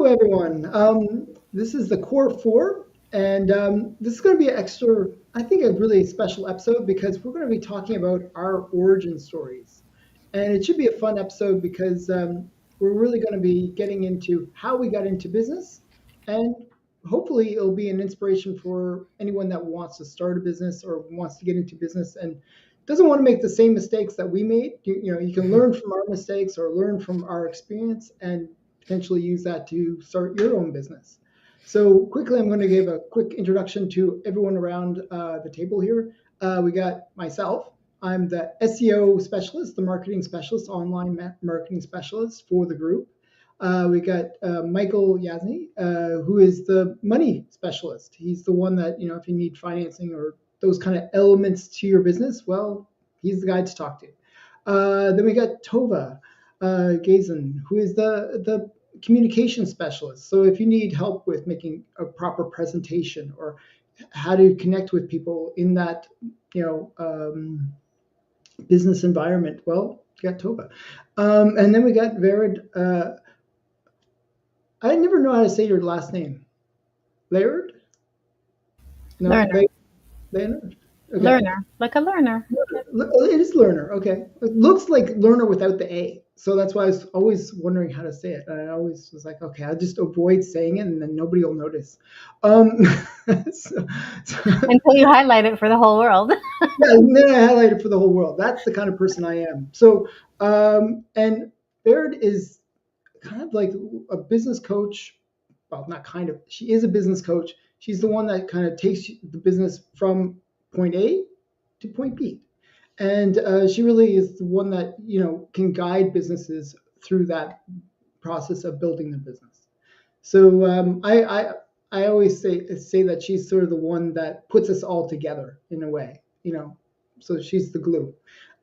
everyone. This is the Core Fore, and this is going to be an extra, I think, a really special episode because we're going to be talking about our origin stories. And it should be a fun episode because we're really going to be getting into how we got into business, and hopefully, it'll be an inspiration for anyone that wants to start a business or wants to get into business and doesn't want to make the same mistakes that we made. You can learn from our mistakes or learn from our experience and potentially use that to start your own business. So quickly, I'm going to give a quick introduction to everyone around the table here. We got myself. I'm the SEO specialist, the marketing specialist, online marketing specialist for the group. We got Michael Yasny, who is the money specialist. He's the one that, if you need financing or those kind of elements to your business, well, he's the guy to talk to. Then we got Tova Gazen, who is the communication specialist. So if you need help with making a proper presentation or how to connect with people in that, business environment, well, you got Tova. And then we got Vered. I never know how to say your last name. Laird? No, Learner. Laird? Okay. Learner. Like a learner. It is learner. Okay. It looks like learner without the A. So that's why I was always wondering how to say it. And I always was like, okay, I'll just avoid saying it and then nobody will notice. Um, so, so, Until you highlight it for the whole world. yeah, and then I highlight it for the whole world. That's the kind of person I am. So, and Baird is kind of like a business coach. Well, not kind of. She is a business coach. She's the one that kind of takes the business from point A to point B, and she really is the one that can guide businesses through that process of building the business. So I always say that she's sort of the one that puts us all together in a way, So she's the glue.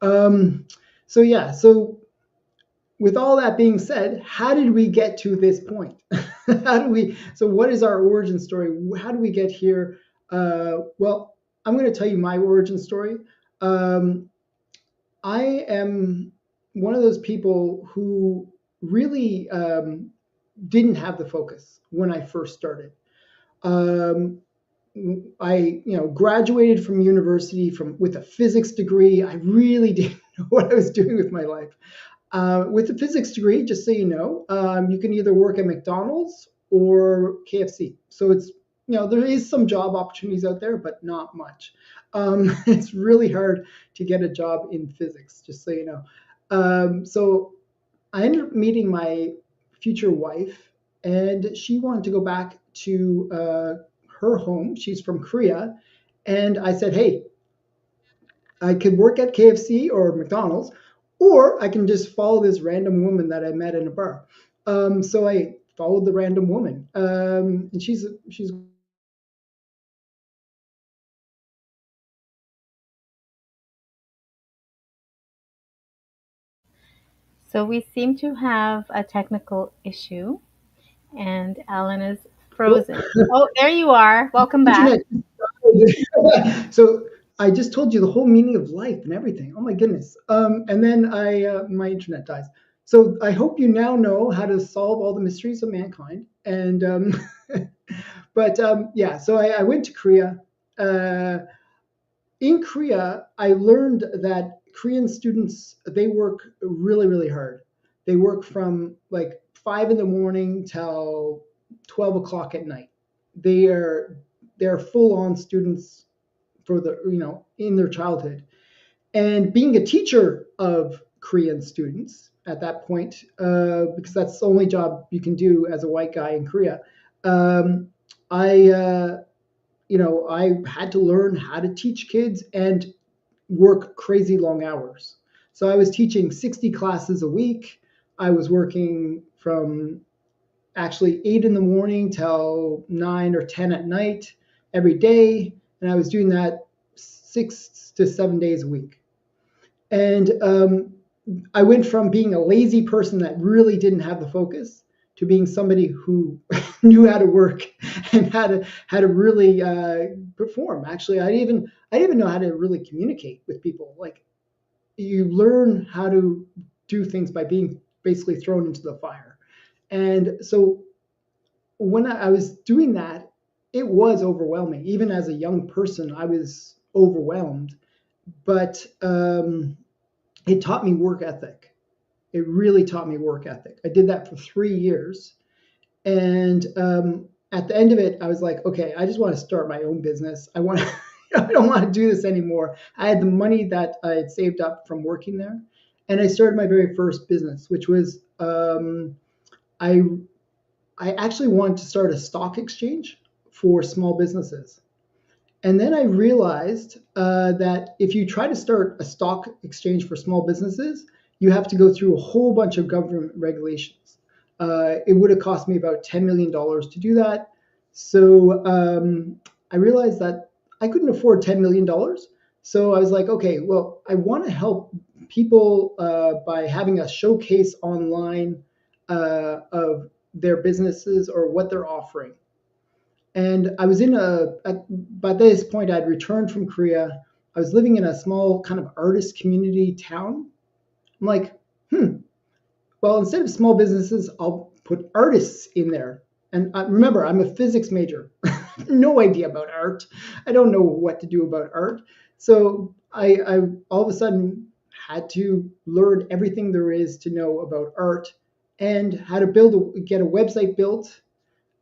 Um, so yeah, so with all that being said, how did we get to this point? So what is our origin story? How do we get here? Well, I'm going to tell you my origin story. Um, I am one of those people who really didn't have the focus when I first started. Um, I, graduated from university with a physics degree. I really didn't know what I was doing with my life. With a physics degree, just so you know, you can either work at McDonald's or KFC. So there is some job opportunities out there, but not much. It's really hard to get a job in physics, just so you know. So I ended up meeting my future wife, and she wanted to go back to her home. She's from Korea. And I said, hey, I could work at KFC or McDonald's, or I can just follow this random woman that I met in a bar. So I followed the random woman, and she's. So we seem to have a technical issue, and Alan is frozen. Oh, there you are. Welcome back. Internet. So I just told you the whole meaning of life and everything. Oh my goodness. And then my internet dies. So I hope you now know how to solve all the mysteries of mankind. And but yeah, so I went to Korea. Uh, in Korea, I learned that Korean students, they work really, really hard. They work from like 5 in the morning till 12 o'clock at night. They are they're full on students for in their childhood. And being a teacher of Korean students at that point, because that's the only job you can do as a white guy in Korea, I I had to learn how to teach kids and work crazy long hours. So I was teaching 60 classes a week. I was working from actually 8 in the morning till 9 or 10 at night every day. And I was doing that 6 to 7 days a week. And I went from being a lazy person that really didn't have the focus to being somebody who knew how to work and how to really perform. Actually, I didn't even know how to really communicate with people. Like you learn how to do things by being basically thrown into the fire. And so when I was doing that, it was overwhelming. Even as a young person, I was overwhelmed. But it taught me work ethic. It really taught me work ethic. I did that for 3 years. And at the end of it, I was like, okay, I just want to start my own business. I want to, I don't want to do this anymore. I had the money that I had saved up from working there. And I started my very first business, which was I I actually wanted to start a stock exchange for small businesses. And then I realized that if you try to start a stock exchange for small businesses, you have to go through a whole bunch of government regulations. It would have cost me about $10 million to do that. So I realized that I couldn't afford $10 million. So I was like, okay, well, I want to help people by having a showcase online of their businesses or what they're offering. And I was by this point, I'd returned from Korea. I was living in a small kind of artist community town. I'm like, well, instead of small businesses, I'll put artists in there. And remember, I'm a physics major. No idea about art. I don't know what to do about art. So I all of a sudden had to learn everything there is to know about art and how to get a website built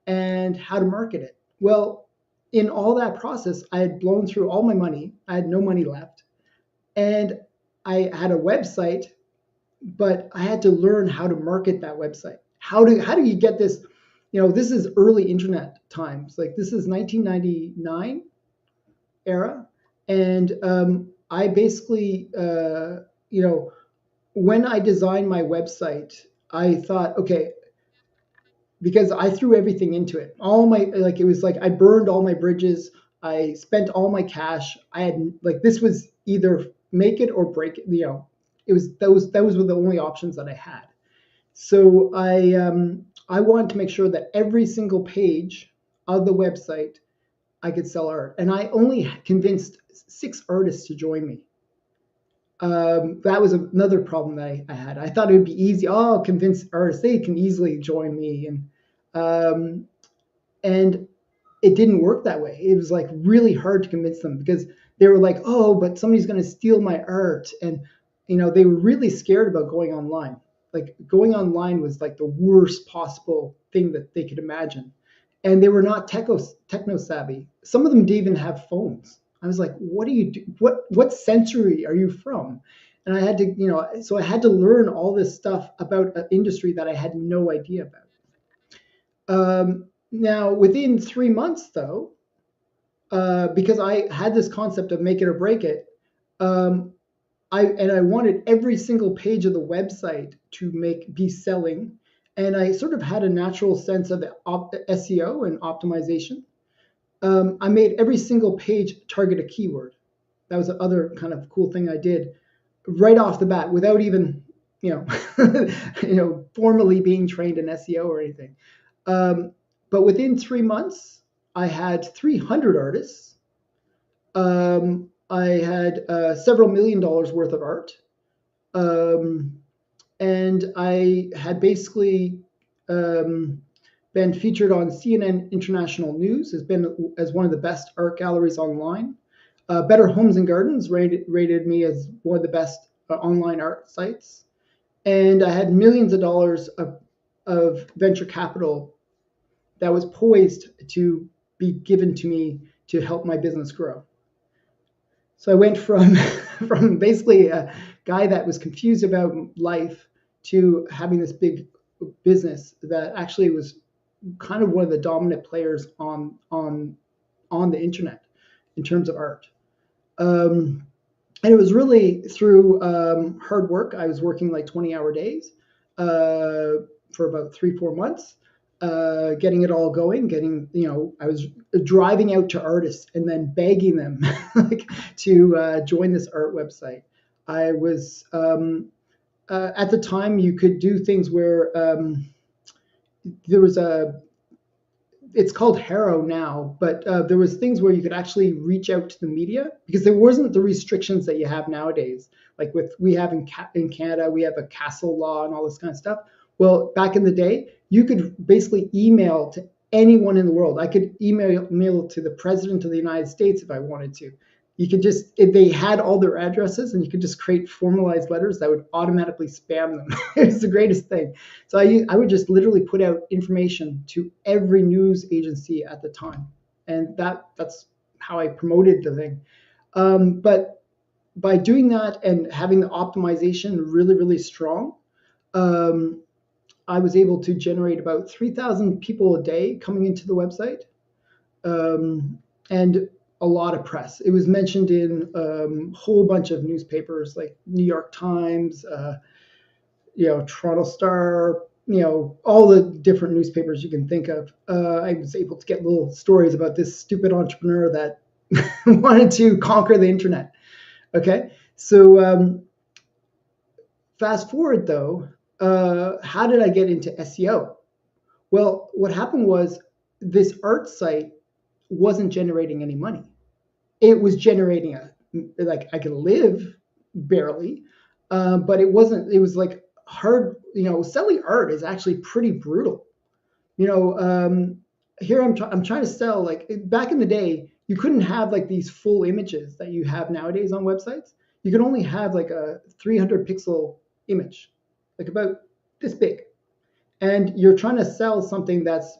and how to market it. Well, in all that process, I had blown through all my money. I had no money left. And I had a website, but I had to learn how to market that website. How do you get this? This is early internet times. Like this is 1999 era. And I basically, when I designed my website, I thought, okay, because I threw everything into it. All my like it was like I burned all my bridges. I spent all my cash. I had like this was either make it or break it. It was those were the only options that I had. So I wanted to make sure that every single page of the website I could sell art, and I only convinced 6 artists to join me. That was another problem that I had. I thought it would be easy. Oh, I'll convince artists; they can easily join me, um, and it didn't work that way. It was like really hard to convince them because they were like, "Oh, but somebody's going to steal my art," and they were really scared about going online. Like going online was like the worst possible thing that they could imagine, and they were not techno savvy. Some of them didn't even have phones. I was like, "What do you do? What century are you from?" And I had to, so I had to learn all this stuff about an industry that I had no idea about. Now, within 3 months, though, because I had this concept of make it or break it, um, I wanted every single page of the website to be selling, and I sort of had a natural sense of SEO and optimization. I made every single page target a keyword. That was the other kind of cool thing I did right off the bat without even formally being trained in SEO or anything. Um, but within 3 months, I had 300 artists. I had several $1 million worth of art. Um, and I had basically um, been featured on CNN International News, has been as one of the best art galleries online. Better Homes and Gardens rated me as one of the best online art sites. And I had millions of dollars of venture capital that was poised to be given to me to help my business grow. So I went from from basically a guy that was confused about life to having this big business that actually was kind of one of the dominant players on the internet in terms of art. Um, and it was really through hard work. I was working like 20-hour days for about 3-4 months, getting it all going. I was driving out to artists and then begging them like, to join this art website. I was at the time you could do things where there was a it's called Harrow now, but there was things where you could actually reach out to the media because there wasn't the restrictions that you have nowadays. Like we have in Canada, we have a castle law and all this kind of stuff. Well, back in the day, you could basically email to anyone in the world. I could email to the president of the United States if I wanted to. You could just, if they had all their addresses, and you could just create formalized letters that would automatically spam them. It was the greatest thing. So I would just literally put out information to every news agency at the time, and that's how I promoted the thing. But by doing that and having the optimization really, really strong, um, I was able to generate about 3,000 people a day coming into the website, and a lot of press. It was mentioned in a whole bunch of newspapers like New York Times, Toronto Star, all the different newspapers you can think of. I was able to get little stories about this stupid entrepreneur that wanted to conquer the internet. Okay, so fast forward though, how did I get into SEO? Well, what happened was this art site wasn't generating any money. It was generating like I could live barely, but it wasn't. It was like hard. Selling art is actually pretty brutal. You know, here I'm trying to sell, like back in the day, you couldn't have like these full images that you have nowadays on websites. You could only have like a 300 pixel image, like about this big, and you're trying to sell something that's,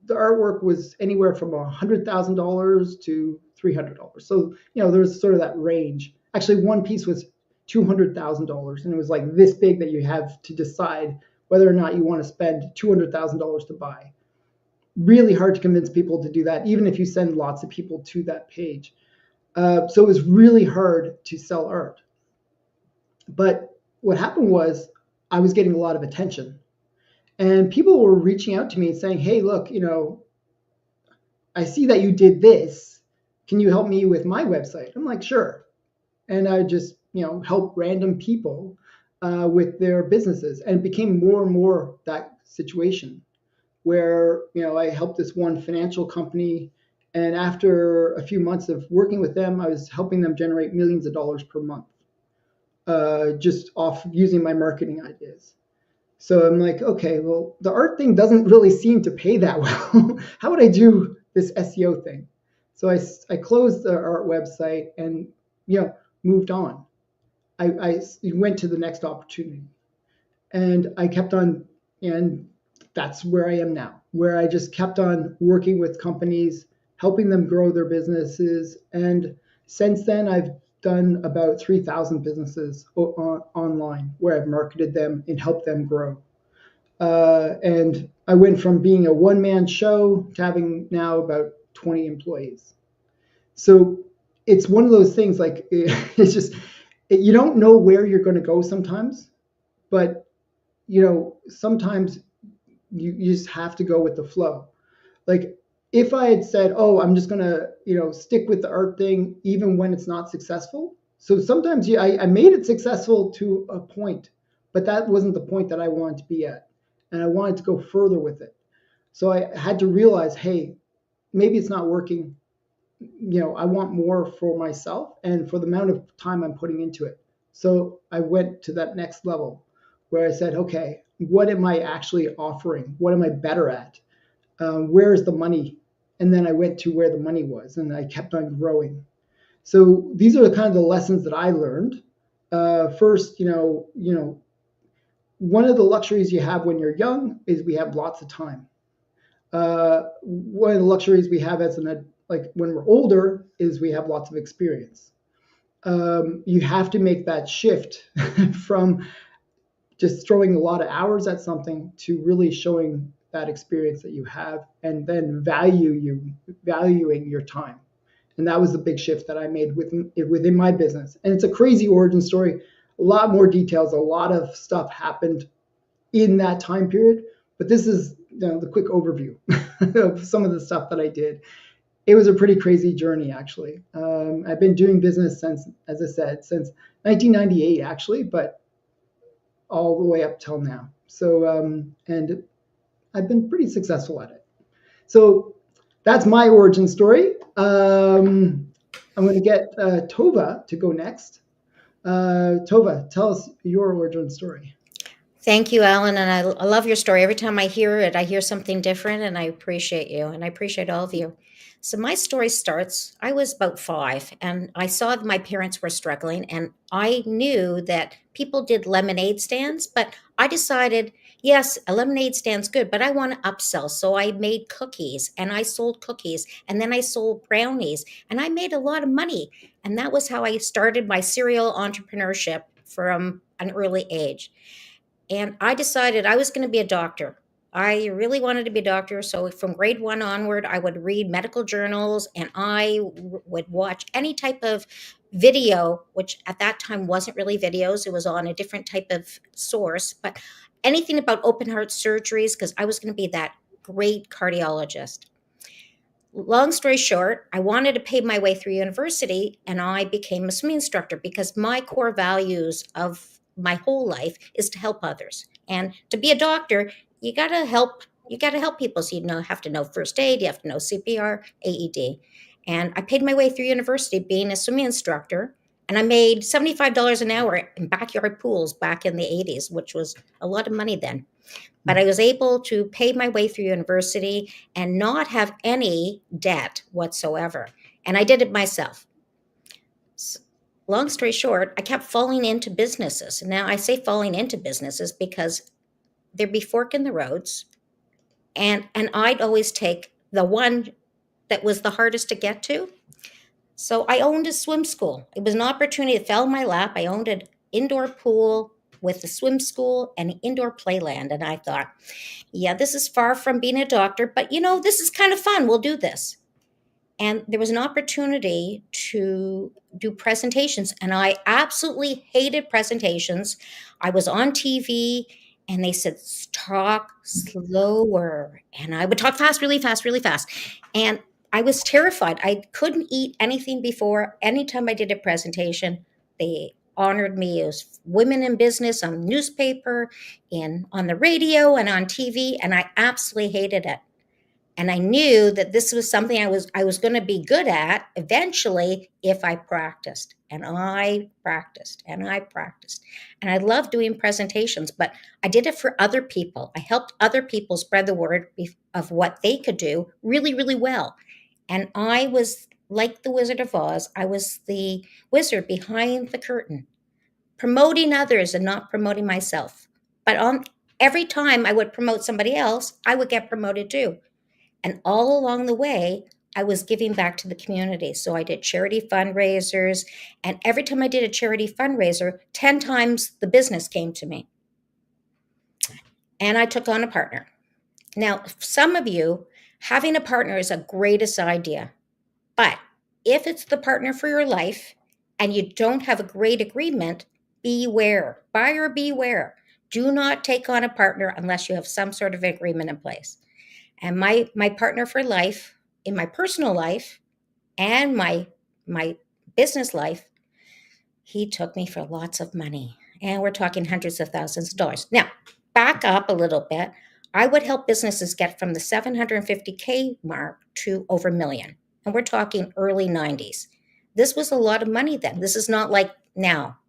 the artwork was anywhere from $100,000 to $300. So there's sort of that range. Actually, one piece was $200,000, and it was like this big that you have to decide whether or not you want to spend $200,000 to buy. Really hard to convince people to do that, even if you send lots of people to that page. So it was really hard to sell art. But what happened was I was getting a lot of attention. And people were reaching out to me and saying, hey, look, I see that you did this. Can you help me with my website? I'm like, sure. And I just, help random people with their businesses. And it became more and more that situation where, I helped this one financial company. And after a few months of working with them, I was helping them generate millions of dollars per month, just off using my marketing ideas. So I'm like, okay, well, the art thing doesn't really seem to pay that well. How would I do this SEO thing? So I closed the art website and moved on. I went to the next opportunity, and I kept on, and that's where I am now, where I just kept on working with companies, helping them grow their businesses. And since then, I've done about 3,000 businesses online where I've marketed them and helped them grow. And I went from being a one-man show to having now about 20 employees. So it's one of those things, like it's just, you don't know where you're going to go sometimes, but sometimes you just have to go with the flow. Like if I had said, oh, I'm just going to, stick with the art thing, even when it's not successful. So sometimes I made it successful to a point, but that wasn't the point that I wanted to be at. And I wanted to go further with it. So I had to realize, hey, maybe it's not working. I want more for myself and for the amount of time I'm putting into it. So I went to that next level where I said, okay, what am I actually offering? What am I better at? Where's the money? And then I went to where the money was, and I kept on growing. So these are the kind of the lessons that I learned. First, one of the luxuries you have when you're young is we have lots of time. One of the luxuries we have like when we're older is we have lots of experience. You have to make that shift from just throwing a lot of hours at something to really showing that experience that you have, and then valuing your time. And that was the big shift that I made within my business. And it's a crazy origin story. A lot more details, a lot of stuff happened in that time period. But this is the quick overview of some of the stuff that I did. It was a pretty crazy journey, actually. I've been doing business since, as I said, since 1998, actually, but all the way up till now. So, and I've been pretty successful at it. So that's my origin story. I'm going to get Tova to go next. Tova, tell us your origin story. Thank you, Alan, and I love your story. Every time I hear it, I hear something different, and I appreciate you, and I appreciate all of you. So my story starts. I was about 5, and I saw that my parents were struggling, and I knew that people did lemonade stands, but I decided, yes, a lemonade stand's good, but I want to upsell. So I made cookies, and I sold cookies, and then I sold brownies, and I made a lot of money. And that was how I started my serial entrepreneurship from an early age. And I decided I was going to be a doctor. I really wanted to be a doctor. So from grade 1 onward, I would read medical journals and would watch any type of video, which at that time wasn't really videos, it was on a different type of source, but anything about open heart surgeries, because I was going to be that great cardiologist. Long story short, I wanted to pay my way through university and I became a swimming instructor because my core values of my whole life is to help others. And to be a doctor, you got to help people. So have to know first aid, you have to know CPR, AED. And I paid my way through university being a swimming instructor, and I made $75 an hour in backyard pools back in the 80s, which was a lot of money then. But I was able to pay my way through university and not have any debt whatsoever. And I did it myself. Long story short, I kept falling into businesses. Now, I say falling into businesses because there'd be fork in the roads, and I'd always take the one that was the hardest to get to. So I owned a swim school. It was an opportunity that fell in my lap. I owned an indoor pool with a swim school and an indoor playland. And I thought, yeah, this is far from being a doctor, but this is kind of fun. We'll do this. And there was an opportunity to do presentations, and I absolutely hated presentations. I was on TV and they said, talk slower. And I would talk fast, really fast, really fast. And I was terrified. I couldn't eat anything before. Anytime I did a presentation, they honored me as women in business on newspaper, on the radio, and on TV. And I absolutely hated it. And I knew that this was something I was going to be good at eventually if I practiced. And I practiced and I practiced. And I love doing presentations, but I did it for other people. I helped other people spread the word of what they could do really, really well. And I was like the Wizard of Oz. I was the wizard behind the curtain, promoting others and not promoting myself. But on every time I would promote somebody else, I would get promoted too. And all along the way, I was giving back to the community. So I did charity fundraisers. And every time I did a charity fundraiser, 10 times the business came to me. And I took on a partner. Now, some of you, having a partner is a greatest idea. But if it's the partner for your life and you don't have a great agreement, beware. Buyer beware. Do not take on a partner unless you have some sort of agreement in place. And my partner for life, in my personal life and my business life, he took me for lots of money. And we're talking hundreds of thousands of dollars. Now, back up a little bit. I would help businesses get from the 750K mark to over a million. And we're talking early 90s. This was a lot of money then. This is not like now.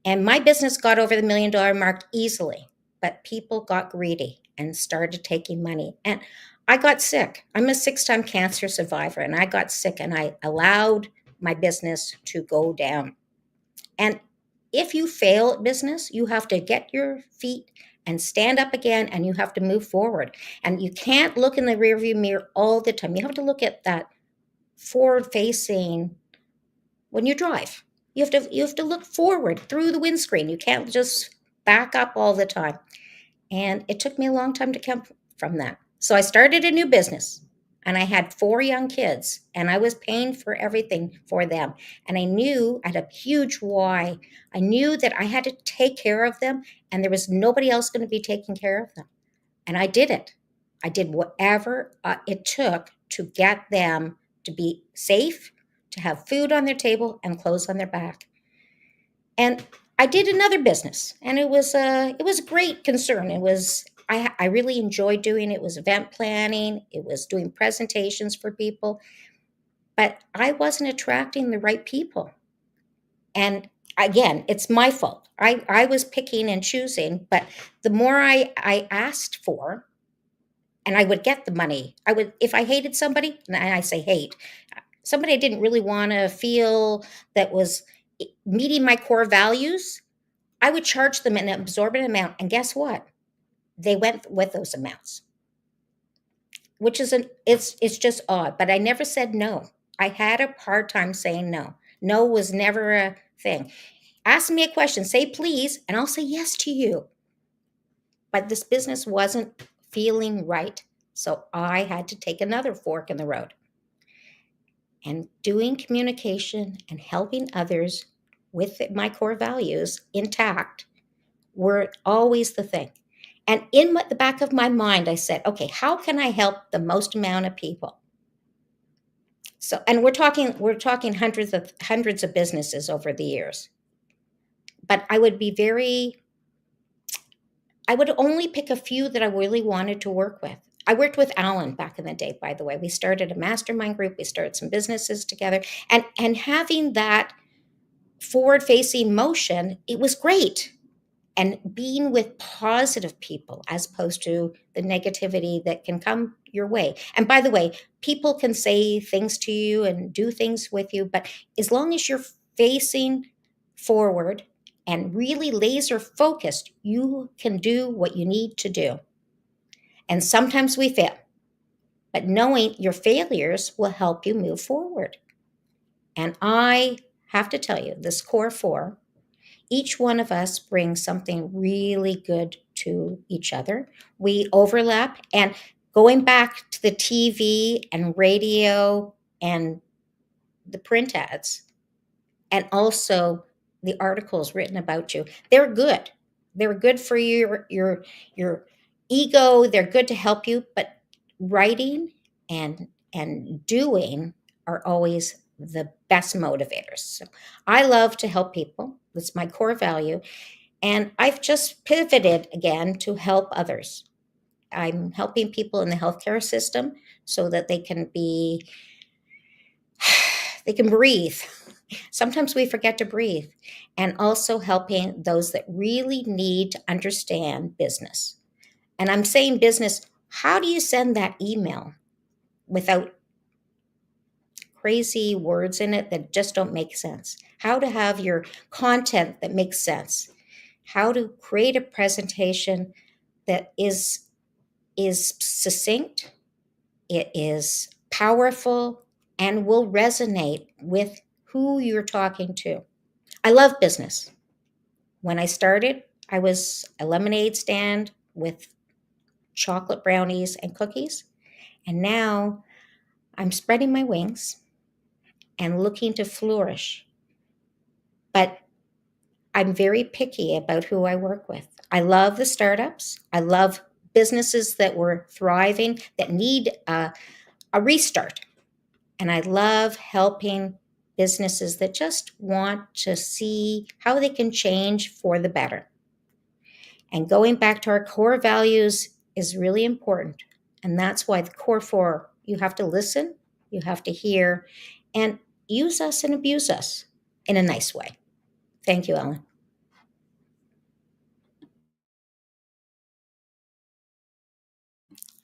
And my business got over the $1 million mark easily, but people got greedy and started taking money. And I got sick. I'm a 6-time cancer survivor, and I got sick and I allowed my business to go down. And if you fail at business, you have to get your feet and stand up again, and you have to move forward. And you can't look in the rearview mirror all the time. You have to look at that forward facing when you drive. You have to look forward through the windscreen. You can't just back up all the time. And it took me a long time to come from that. So I started a new business, and I had 4 young kids, and I was paying for everything for them. And I knew I had a huge why. I knew that I had to take care of them, and there was nobody else going to be taking care of them. And I did it. I did whatever it took to get them to be safe, to have food on their table and clothes on their back. And I did another business, and it was a great concern. I really enjoyed doing it. It was event planning. It was doing presentations for people, but I wasn't attracting the right people. And again, it's my fault. I was picking and choosing, but the more I asked for, and I would get the money. I would, if I hated somebody, and I say hate, somebody I didn't really want to feel that was meeting my core values, I would charge them an absorbent amount. And guess what? They went with those amounts, which is it's just odd. But I never said no. I had a hard time saying no. No was never a thing. Ask me a question, say please, and I'll say yes to you. But this business wasn't feeling right. So I had to take another fork in the road. And doing communication and helping others with my core values intact were always the thing. And in the back of my mind, I said, okay, how can I help the most amount of people? So, and we're talking hundreds of businesses over the years. But I would only pick a few that I really wanted to work with. I worked with Alan back in the day, by the way. We started a mastermind group. We started some businesses together. And having that forward-facing motion, it was great. And being with positive people as opposed to the negativity that can come your way. And by the way, people can say things to you and do things with you, but as long as you're facing forward and really laser focused, you can do what you need to do. And sometimes we fail, but knowing your failures will help you move forward. And I have to tell you, this Core Fore, each one of us brings something really good to each other. We overlap. And going back to the TV and radio and the print ads, and also the articles written about you, they're good. They're good for your ego. They're good to help you. But writing and doing are always the best motivators. So I love to help people. That's my core value. And I've just pivoted again to help others. I'm helping people in the healthcare system so that they can breathe. Sometimes we forget to breathe. And also helping those that really need to understand business. And I'm saying business, how do you send that email without crazy words in it that just don't make sense? How to have your content that makes sense? How to create a presentation that is succinct, it is powerful, and will resonate with who you're talking to. I love business. When I started, I was a lemonade stand with chocolate brownies and cookies. And now I'm spreading my wings and looking to flourish. But I'm very picky about who I work with. I love the startups. I love businesses that were thriving, that need a restart. And I love helping businesses that just want to see how they can change for the better. And going back to our core values is really important. And that's why the Core Fore, you have to listen, you have to hear, and use us and abuse us in a nice way. Thank you, Ellen.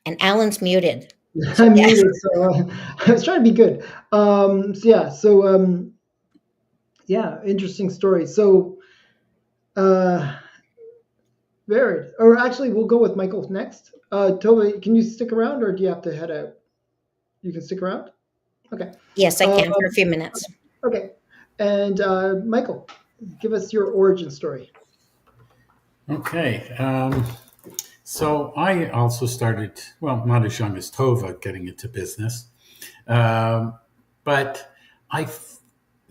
And Alan's muted. So I'm yes. muted, so I was trying to be good. Yeah, interesting story. So, uh, varied. Or actually, we'll go with Michael next. Tova, can you stick around, or do you have to head out? You can stick around. Okay. Yes, I Um, can for a few minutes. okay. And Michael, give us your origin story. Okay. So I also started, well, not as young as Tova, getting into business. But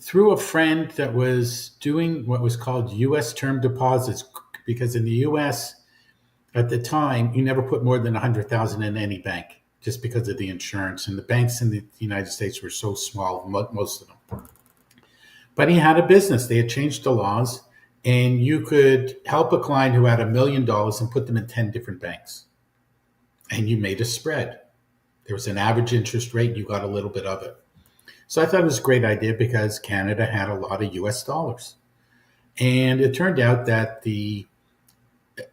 through a friend that was doing what was called U.S. term deposits, because in the U.S. at the time, you never put more than 100,000 in any bank just because of the insurance. And the banks in the United States were so small, most of them. But he had a business. They had changed the laws, and you could help a client who had $1 million and put them in 10 different banks. And you made a spread. There was an average interest rate. You got a little bit of it. So I thought it was a great idea because Canada had a lot of US dollars. And it turned out that the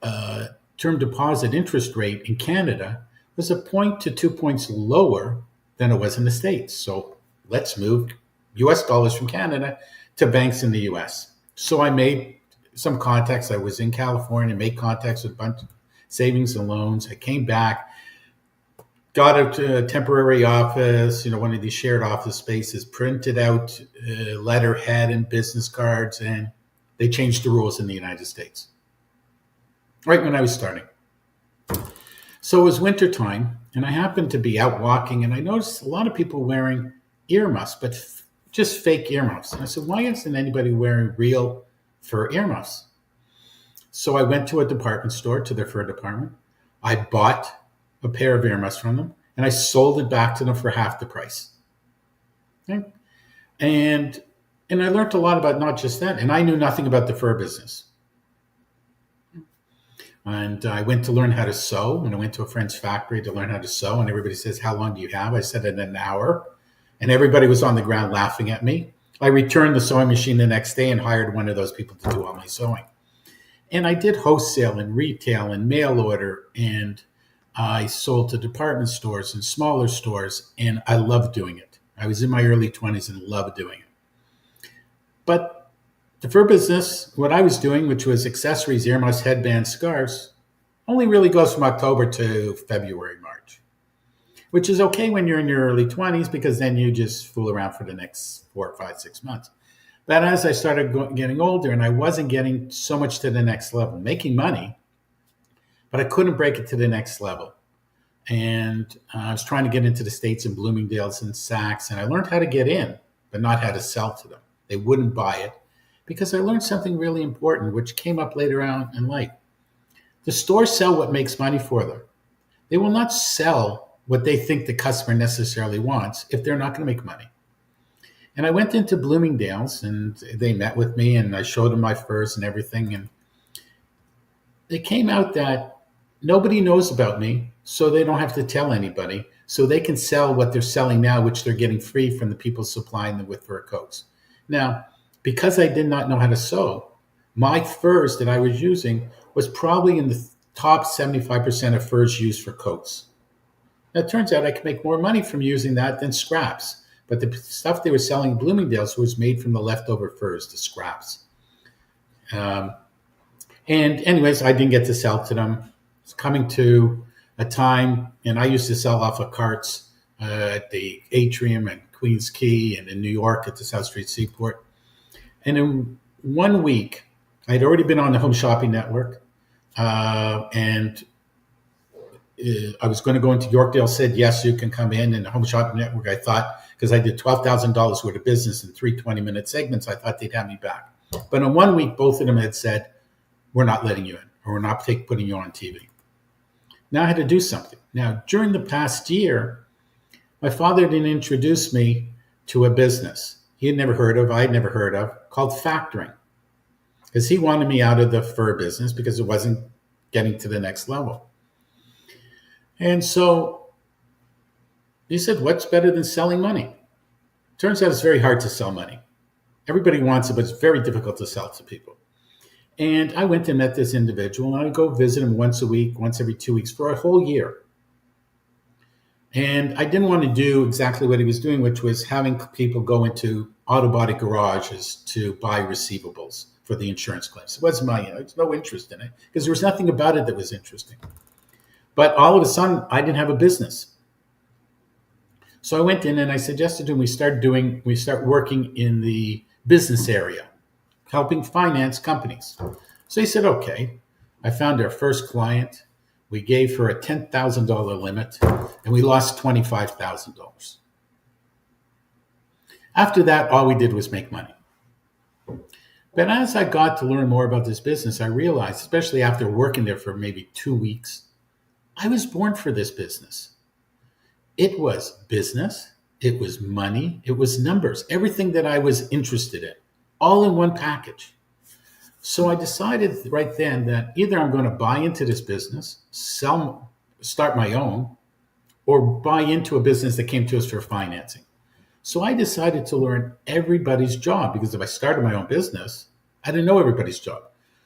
uh, term deposit interest rate in Canada was a point to 2 points lower than it was in the States. So let's move US dollars from Canada to banks in the US. So I made some contacts. I was in California, made contacts with a bunch of savings and loans. I came back, got a temporary office, one of these shared office spaces, printed out letterhead and business cards, and they changed the rules in the United States right when I was starting. So it was wintertime, and I happened to be out walking, and I noticed a lot of people wearing earmuffs, but just fake earmuffs. And I said, why isn't anybody wearing real fur earmuffs? So I went to a department store, to their fur department. I bought a pair of earmuffs from them, and I sold it back to them for half the price. Okay? And I learned a lot about not just that, and I knew nothing about the fur business. And I went to learn how to sew, and I went to a friend's factory to learn how to sew. And everybody says, how long do you have? I said, in an hour. And everybody was on the ground laughing at me. I returned the sewing machine the next day and hired one of those people to do all my sewing. And I did wholesale and retail and mail order, and I sold to department stores and smaller stores, and I loved doing it. I was in my early 20s and loved doing it. But the fur business, what I was doing, which was accessories, earmuffs, headbands, scarves, only really goes from October to February, March, which is okay when you're in your early 20s because then you just fool around for the next 4, 5, 6 months. But as I started getting older and I wasn't getting so much to the next level, making money, but I couldn't break it to the next level. And I was trying to get into the States in Bloomingdale's and Saks, and I learned how to get in, but not how to sell to them. They wouldn't buy it. Because I learned something really important, which came up later on in life. The stores sell what makes money for them. They will not sell what they think the customer necessarily wants if they're not going to make money. And I went into Bloomingdale's, and they met with me, and I showed them my furs and everything. And it came out that nobody knows about me, so they don't have to tell anybody. So they can sell what they're selling now, which they're getting free from the people supplying them with fur coats. Now, because I did not know how to sew, my furs that I was using was probably in the top 75% of furs used for coats. Now, it turns out I could make more money from using that than scraps. But the stuff they were selling at Bloomingdale's was made from the leftover furs, the scraps. And anyways, I didn't get to sell to them. It's coming to a time, and I used to sell off of carts at the Atrium and Queens Quay and in New York at the South Street Seaport. And in 1 week, I'd already been on the Home Shopping Network, and I was going to go into Yorkdale, said, yes, you can come in. And the Home Shopping Network, I thought, because I did $12,000 worth of business in 3 20-minute segments, I thought they'd have me back. But in 1 week, both of them had said, we're not letting you in, or we're not putting you on TV. Now I had to do something. Now, during the past year, my father didn't introduce me to a business he had never heard of, I had never heard of, called factoring. Because he wanted me out of the fur business because it wasn't getting to the next level. And so he said, what's better than selling money? Turns out it's very hard to sell money. Everybody wants it, but it's very difficult to sell to people. And I went and met this individual, and I would go visit him once a week, once every 2 weeks for a whole year. And I didn't want to do exactly what he was doing, which was having people go into auto body garages to buy receivables for the insurance claims. It wasn't there's no interest in it because there was nothing about it that was interesting. But all of a sudden, I didn't have a business. So I went in and I suggested to him we start working in the business area, helping finance companies. So he said, okay. I found our first client. We gave her a $10,000 limit, and we lost $25,000. After that, all we did was make money. But as I got to learn more about this business, I realized, especially after working there for maybe 2 weeks, I was born for this business. It was business, it was money, it was numbers, everything that I was interested in, all in one package. So I decided right then that either I'm going to buy into this business, start my own, or buy into a business that came to us for financing. So I decided to learn everybody's job because if I started my own business, I didn't know everybody's job.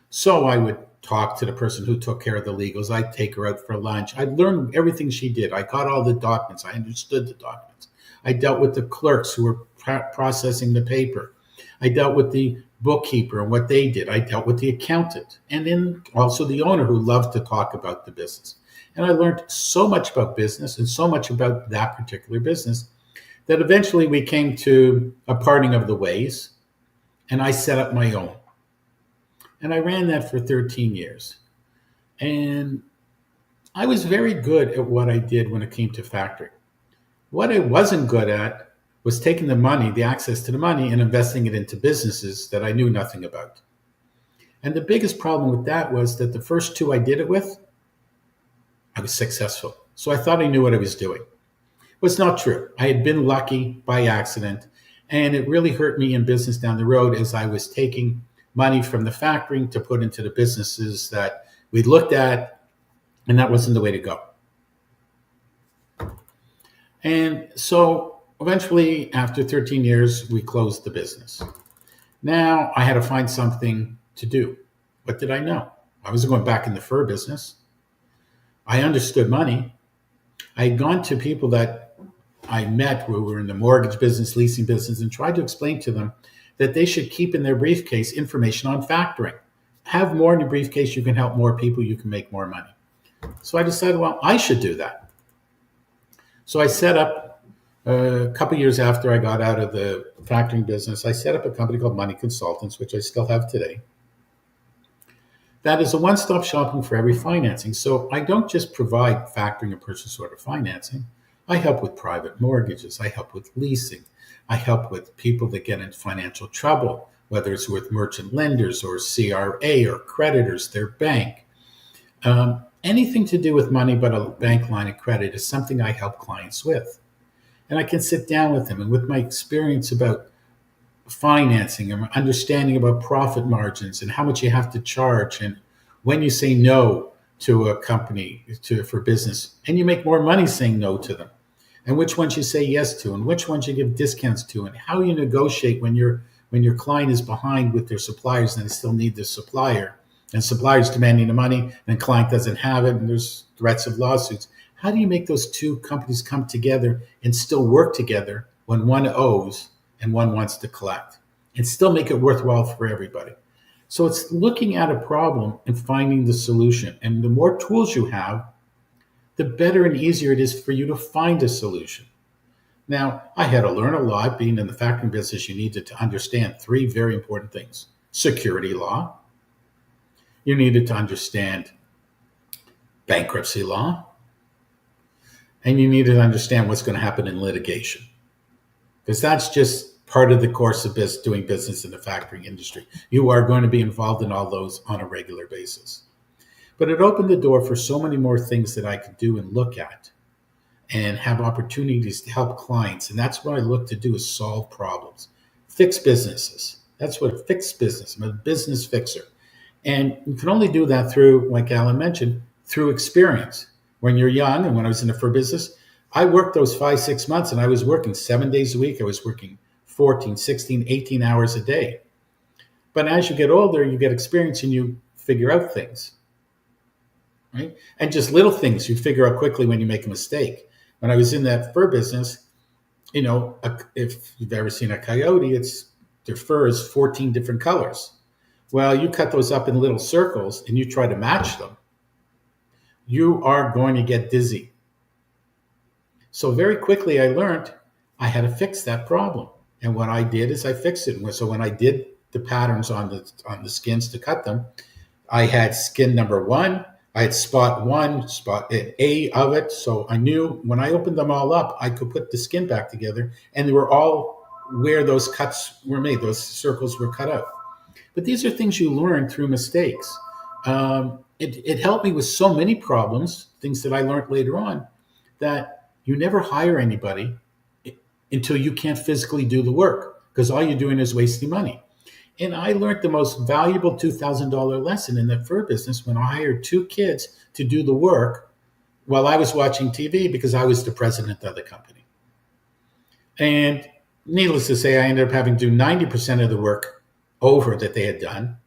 So I would talk to the person who took care of the legals. I'd take her out for lunch. I learned everything she did. I got all the documents. I understood the documents. I dealt with the clerks who were processing the paper. I dealt with the bookkeeper and what they did. I dealt with the accountant and then also the owner who loved to talk about the business. And I learned so much about business and so much about that particular business that eventually we came to a parting of the ways and I set up my own. And I ran that for 13 years. And I was very good at what I did when it came to factoring. What I wasn't good at was taking the money, the access to the money, and investing it into businesses that I knew nothing about. And the biggest problem with that was that the first two I did it with, I was successful. So I thought I knew what I was doing. It was not true. I had been lucky by accident, and it really hurt me in business down the road as I was taking money from the factoring to put into the businesses that we looked at, and that wasn't the way to go. And so eventually, after 13 years, we closed the business. Now I had to find something to do. What did I know? I wasn't going back in the fur business. I understood money. I had gone to people that I met who were in the mortgage business, leasing business, and tried to explain to them that they should keep in their briefcase information on factoring. Have more in your briefcase, you can help more people, you can make more money. So I decided, well, I should do that. So I set up, a couple years after I got out of the factoring business, I set up a company called Money Consultants, which I still have today. That is a one-stop shopping for every financing. So I don't just provide factoring and purchase order financing. I help with private mortgages. I help with leasing. I help with people that get in financial trouble, whether it's with merchant lenders or CRA or creditors, their bank. Anything to do with money but a bank line of credit is something I help clients with. And I can sit down with them, and with my experience about financing and understanding about profit margins and how much you have to charge and when you say no to a company for business and you make more money saying no to them, and which ones you say yes to and which ones you give discounts to, and how you negotiate when your client is behind with their suppliers and they still need the supplier, and suppliers demanding the money and client doesn't have it and there's threats of lawsuits. How do you make those two companies come together and still work together when one owes and one wants to collect, and still make it worthwhile for everybody? So it's looking at a problem and finding the solution. And the more tools you have, the better and easier it is for you to find a solution. Now, I had to learn a lot. Being in the factoring business, you needed to understand three very important things: security law, you needed to understand bankruptcy law, and you needed to understand what's going to happen in litigation. Because that's just part of the course of doing business in the factoring industry. You are going to be involved in all those on a regular basis. But it opened the door for so many more things that I could do and look at and have opportunities to help clients. And that's what I look to do, is solve problems, fix businesses. That's what a fixed business. I'm a business fixer. And you can only do that through, like Alan mentioned, through experience. When you're young, and when I was in the fur business, I worked those 5-6 months, and I was working 7 days a week. I was working 14, 16, 18 hours a day. But as you get older, you get experience and you figure out things, right? And just little things you figure out quickly when you make a mistake. When I was in that fur business, if you've ever seen a coyote, their fur is 14 different colors. Well, you cut those up in little circles and you try to match them, you are going to get dizzy. So very quickly I learned I had to fix that problem. And what I did is I fixed it. So when I did the patterns on the skins to cut them, I had skin number 1, I had spot 1, spot A of it. So I knew when I opened them all up, I could put the skin back together, and they were all where those cuts were made, those circles were cut out. But these are things you learn through mistakes. It helped me with so many problems, things that I learned later on, that you never hire anybody until you can't physically do the work, because all you're doing is wasting money. And I learned the most valuable $2,000 lesson in the fur business when I hired 2 kids to do the work while I was watching TV, because I was the president of the company. And needless to say, I ended up having to do 90% of the work over that they had done.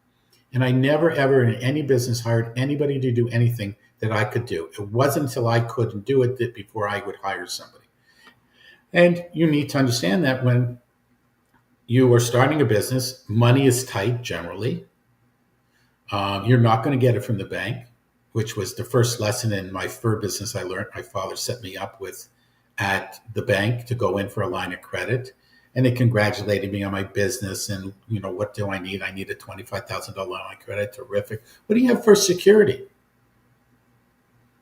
And I never, ever in any business hired anybody to do anything that I could do. It wasn't until I couldn't do it that before I would hire somebody. And you need to understand that when you are starting a business, money is tight generally. You're not going to get it from the bank, which was the first lesson in my fur business I learned. My father set me up with at the bank to go in for a line of credit. And they congratulated me on my business. And, what do I need? I need a $25,000 line of credit. Terrific. What do you have for security?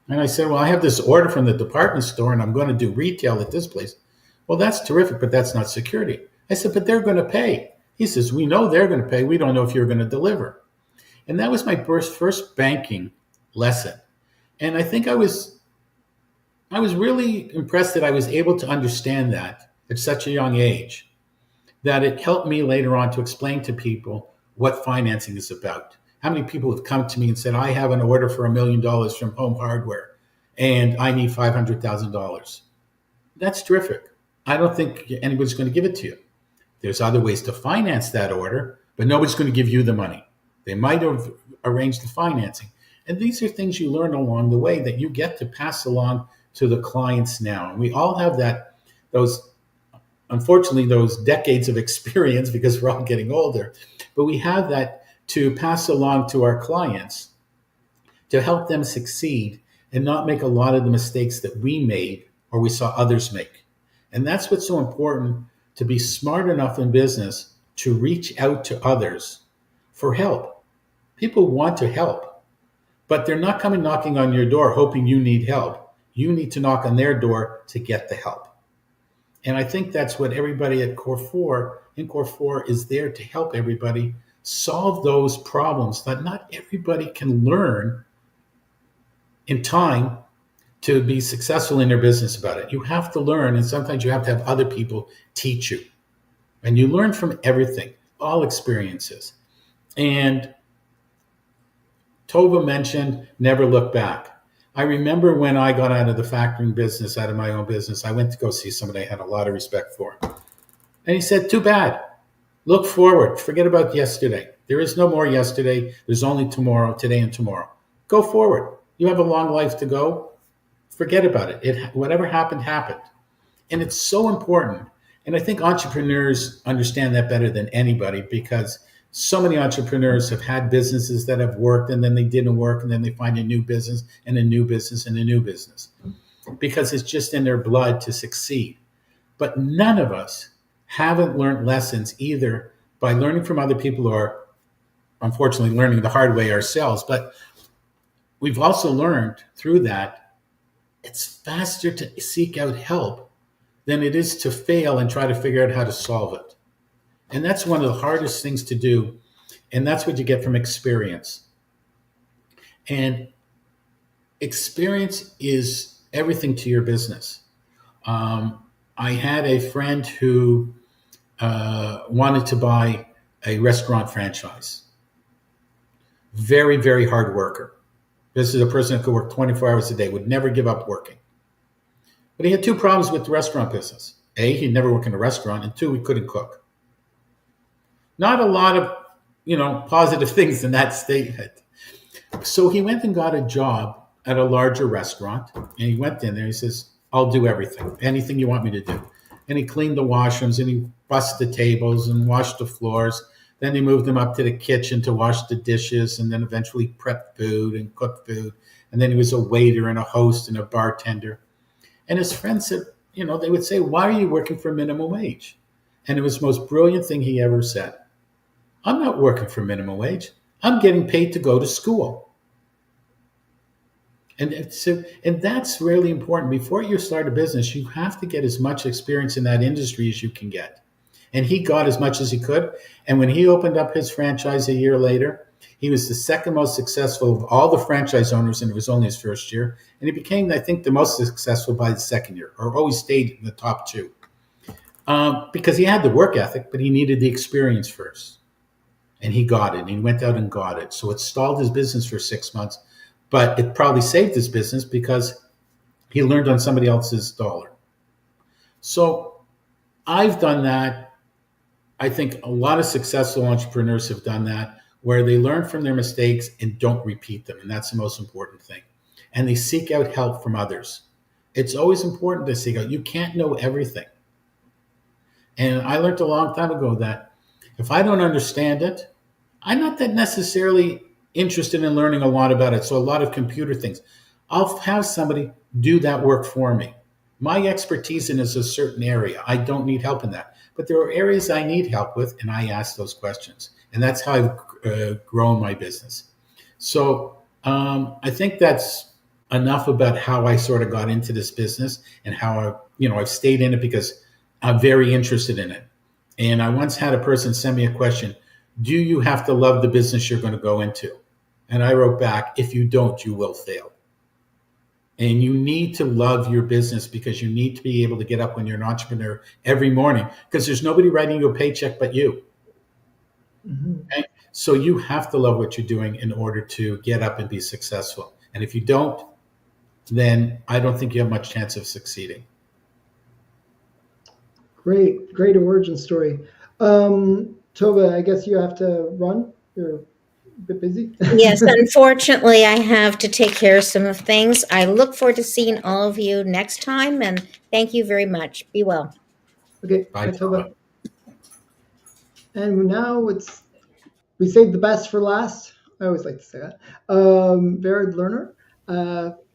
And I said, well, I have this order from the department store and I'm going to do retail at this place. Well, that's terrific, but that's not security. I said, but they're going to pay. He says, we know they're going to pay. We don't know if you're going to deliver. And that was my first banking lesson. And I think I was really impressed that I was able to understand that at such a young age, that it helped me later on to explain to people what financing is about. How many people have come to me and said, I have an order for $1 million from Home Hardware and I need $500,000. That's terrific. I don't think anybody's going to give it to you. There's other ways to finance that order, but nobody's going to give you the money. They might have arranged the financing. And these are things you learn along the way that you get to pass along to the clients now. And we all have unfortunately, those decades of experience because we're all getting older. But we have that to pass along to our clients to help them succeed and not make a lot of the mistakes that we made or we saw others make. And that's what's so important, to be smart enough in business to reach out to others for help. People want to help, but they're not coming knocking on your door hoping you need help. You need to knock on their door to get the help. And I think that's what everybody at Core Fore is there to help everybody solve those problems that not everybody can learn in time to be successful in their business about it. You have to learn, and sometimes you have to have other people teach you. And you learn from everything, all experiences. And Tova mentioned never look back. I remember when I got out of the factoring business, out of my own business, I went to go see somebody I had a lot of respect for. And he said, too bad. Look forward. Forget about yesterday. There is no more yesterday. There's only tomorrow, today and tomorrow. Go forward. You have a long life to go. Forget about it. Whatever happened, happened. And it's so important. And I think entrepreneurs understand that better than anybody, because so many entrepreneurs have had businesses that have worked and then they didn't work, and then they find a new business and a new business and a new business, because it's just in their blood to succeed. But none of us haven't learned lessons either by learning from other people or unfortunately learning the hard way ourselves. But we've also learned through that it's faster to seek out help than it is to fail and try to figure out how to solve it. And that's one of the hardest things to do. And that's what you get from experience. And experience is everything to your business. I had a friend who wanted to buy a restaurant franchise. Very, very hard worker. This is a person who could work 24 hours a day, would never give up working. But he had two problems with the restaurant business. A, he'd never worked in a restaurant, and two, he couldn't cook. Not a lot of, positive things in that statement. So he went and got a job at a larger restaurant, and he went in there. He says, I'll do everything, anything you want me to do. And he cleaned the washrooms, and he bussed the tables and washed the floors. Then he moved them up to the kitchen to wash the dishes, and then eventually prep food and cook food. And then he was a waiter and a host and a bartender. And his friends said, they would say, why are you working for minimum wage? And it was the most brilliant thing he ever said. I'm not working for minimum wage. I'm getting paid to go to school. And that's really important. Before you start a business, you have to get as much experience in that industry as you can get. And he got as much as he could. And when he opened up his franchise a year later, he was the second most successful of all the franchise owners, and it was only his first year. And he became, I think, the most successful by the second year, or always stayed in the top two. Because he had the work ethic, but he needed the experience first. And he got it, and he went out and got it. So it stalled his business for 6 months, but it probably saved his business because he learned on somebody else's dollar. So I've done that I think a lot of successful entrepreneurs have done that, where they learn from their mistakes and don't repeat them. And that's the most important thing. And they seek out help from others. It's always important to seek out. You can't know everything. And I learned a long time ago that if I don't understand it, I'm not that necessarily interested in learning a lot about it. So, a lot of computer things, I'll have somebody do that work for me. My expertise in is a certain area. I don't need help in that. But there are areas I need help with, and I ask those questions. And that's how I've grown my business. So, I think that's enough about how I sort of got into this business and how I've stayed in it because I'm very interested in it. And I once had a person send me a question: do you have to love the business you're going to go into? And I wrote back, if you don't, you will fail. And you need to love your business because you need to be able to get up when you're an entrepreneur every morning because there's nobody writing you a paycheck but you. Mm-hmm. Okay? So you have to love what you're doing in order to get up and be successful. And if you don't, then I don't think you have much chance of succeeding. Great origin story. Tova, I guess you have to run. You're a bit busy. Yes, unfortunately, I have to take care of some of things. I look forward to seeing all of you next time, and thank you very much. Be well. Okay, Bye, bye, Tova. Tova. And now we saved the best for last. I always like to say that. Vered Lerner.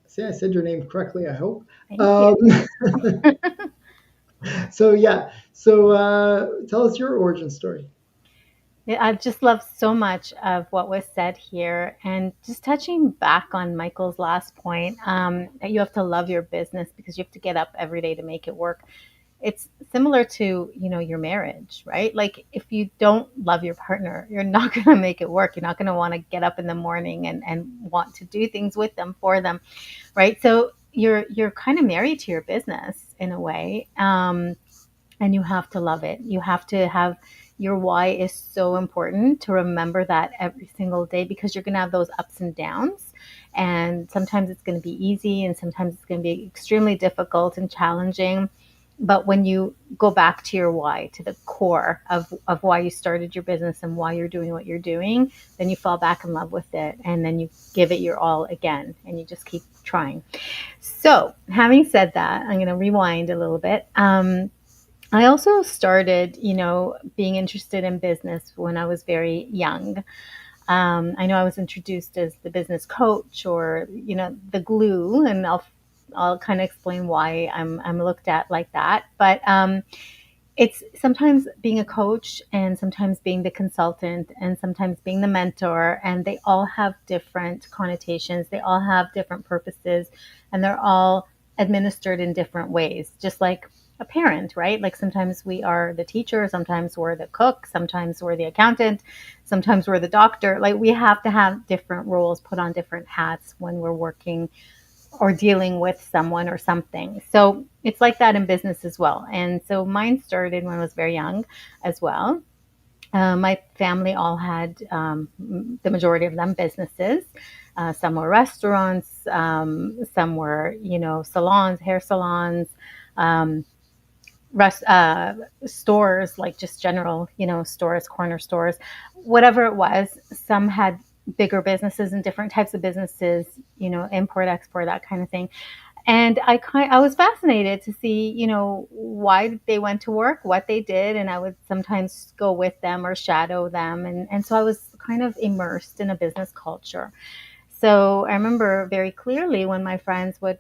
See, I said your name correctly, I hope. Thank you. So yeah, so tell us your origin story. Yeah, I've just loved so much of what was said here. And just touching back on Michael's last point, that you have to love your business because you have to get up every day to make it work. It's similar to, your marriage, right? Like if you don't love your partner, you're not going to make it work. You're not going to want to get up in the morning and want to do things with them, for them, right? So you're kind of married to your business in a way. And you have to love it. You have to have your why is so important to remember that every single day because you're going to have those ups and downs. And sometimes it's going to be easy and sometimes it's going to be extremely difficult and challenging. But when you go back to your why, to the core of why you started your business and why you're doing what you're doing, then you fall back in love with it and then you give it your all again and you just keep trying. So, having said that, I'm going to rewind a little bit. I also started, being interested in business when I was very young. I know I was introduced as the business coach or, the glue, and I'll kind of explain why I'm looked at like that. But it's sometimes being a coach and sometimes being the consultant and sometimes being the mentor, and they all have different connotations. They all have different purposes, and they're all administered in different ways, just like a parent, right? Like sometimes we are the teacher, sometimes we're the cook, sometimes we're the accountant, sometimes we're the doctor. Like we have to have different roles, put on different hats when we're working or dealing with someone or something. So it's like that in business as well. And so mine started when I was very young as well. My family all had, the majority of them, businesses. Some were restaurants, some were, salons, hair salons, um, stores, like just general, stores, corner stores, whatever it was. Some had bigger businesses and different types of businesses, import, export, that kind of thing. And I was fascinated to see, why they went to work, what they did, and I would sometimes go with them or shadow them, and so I was kind of immersed in a business culture. So I remember very clearly when my friends would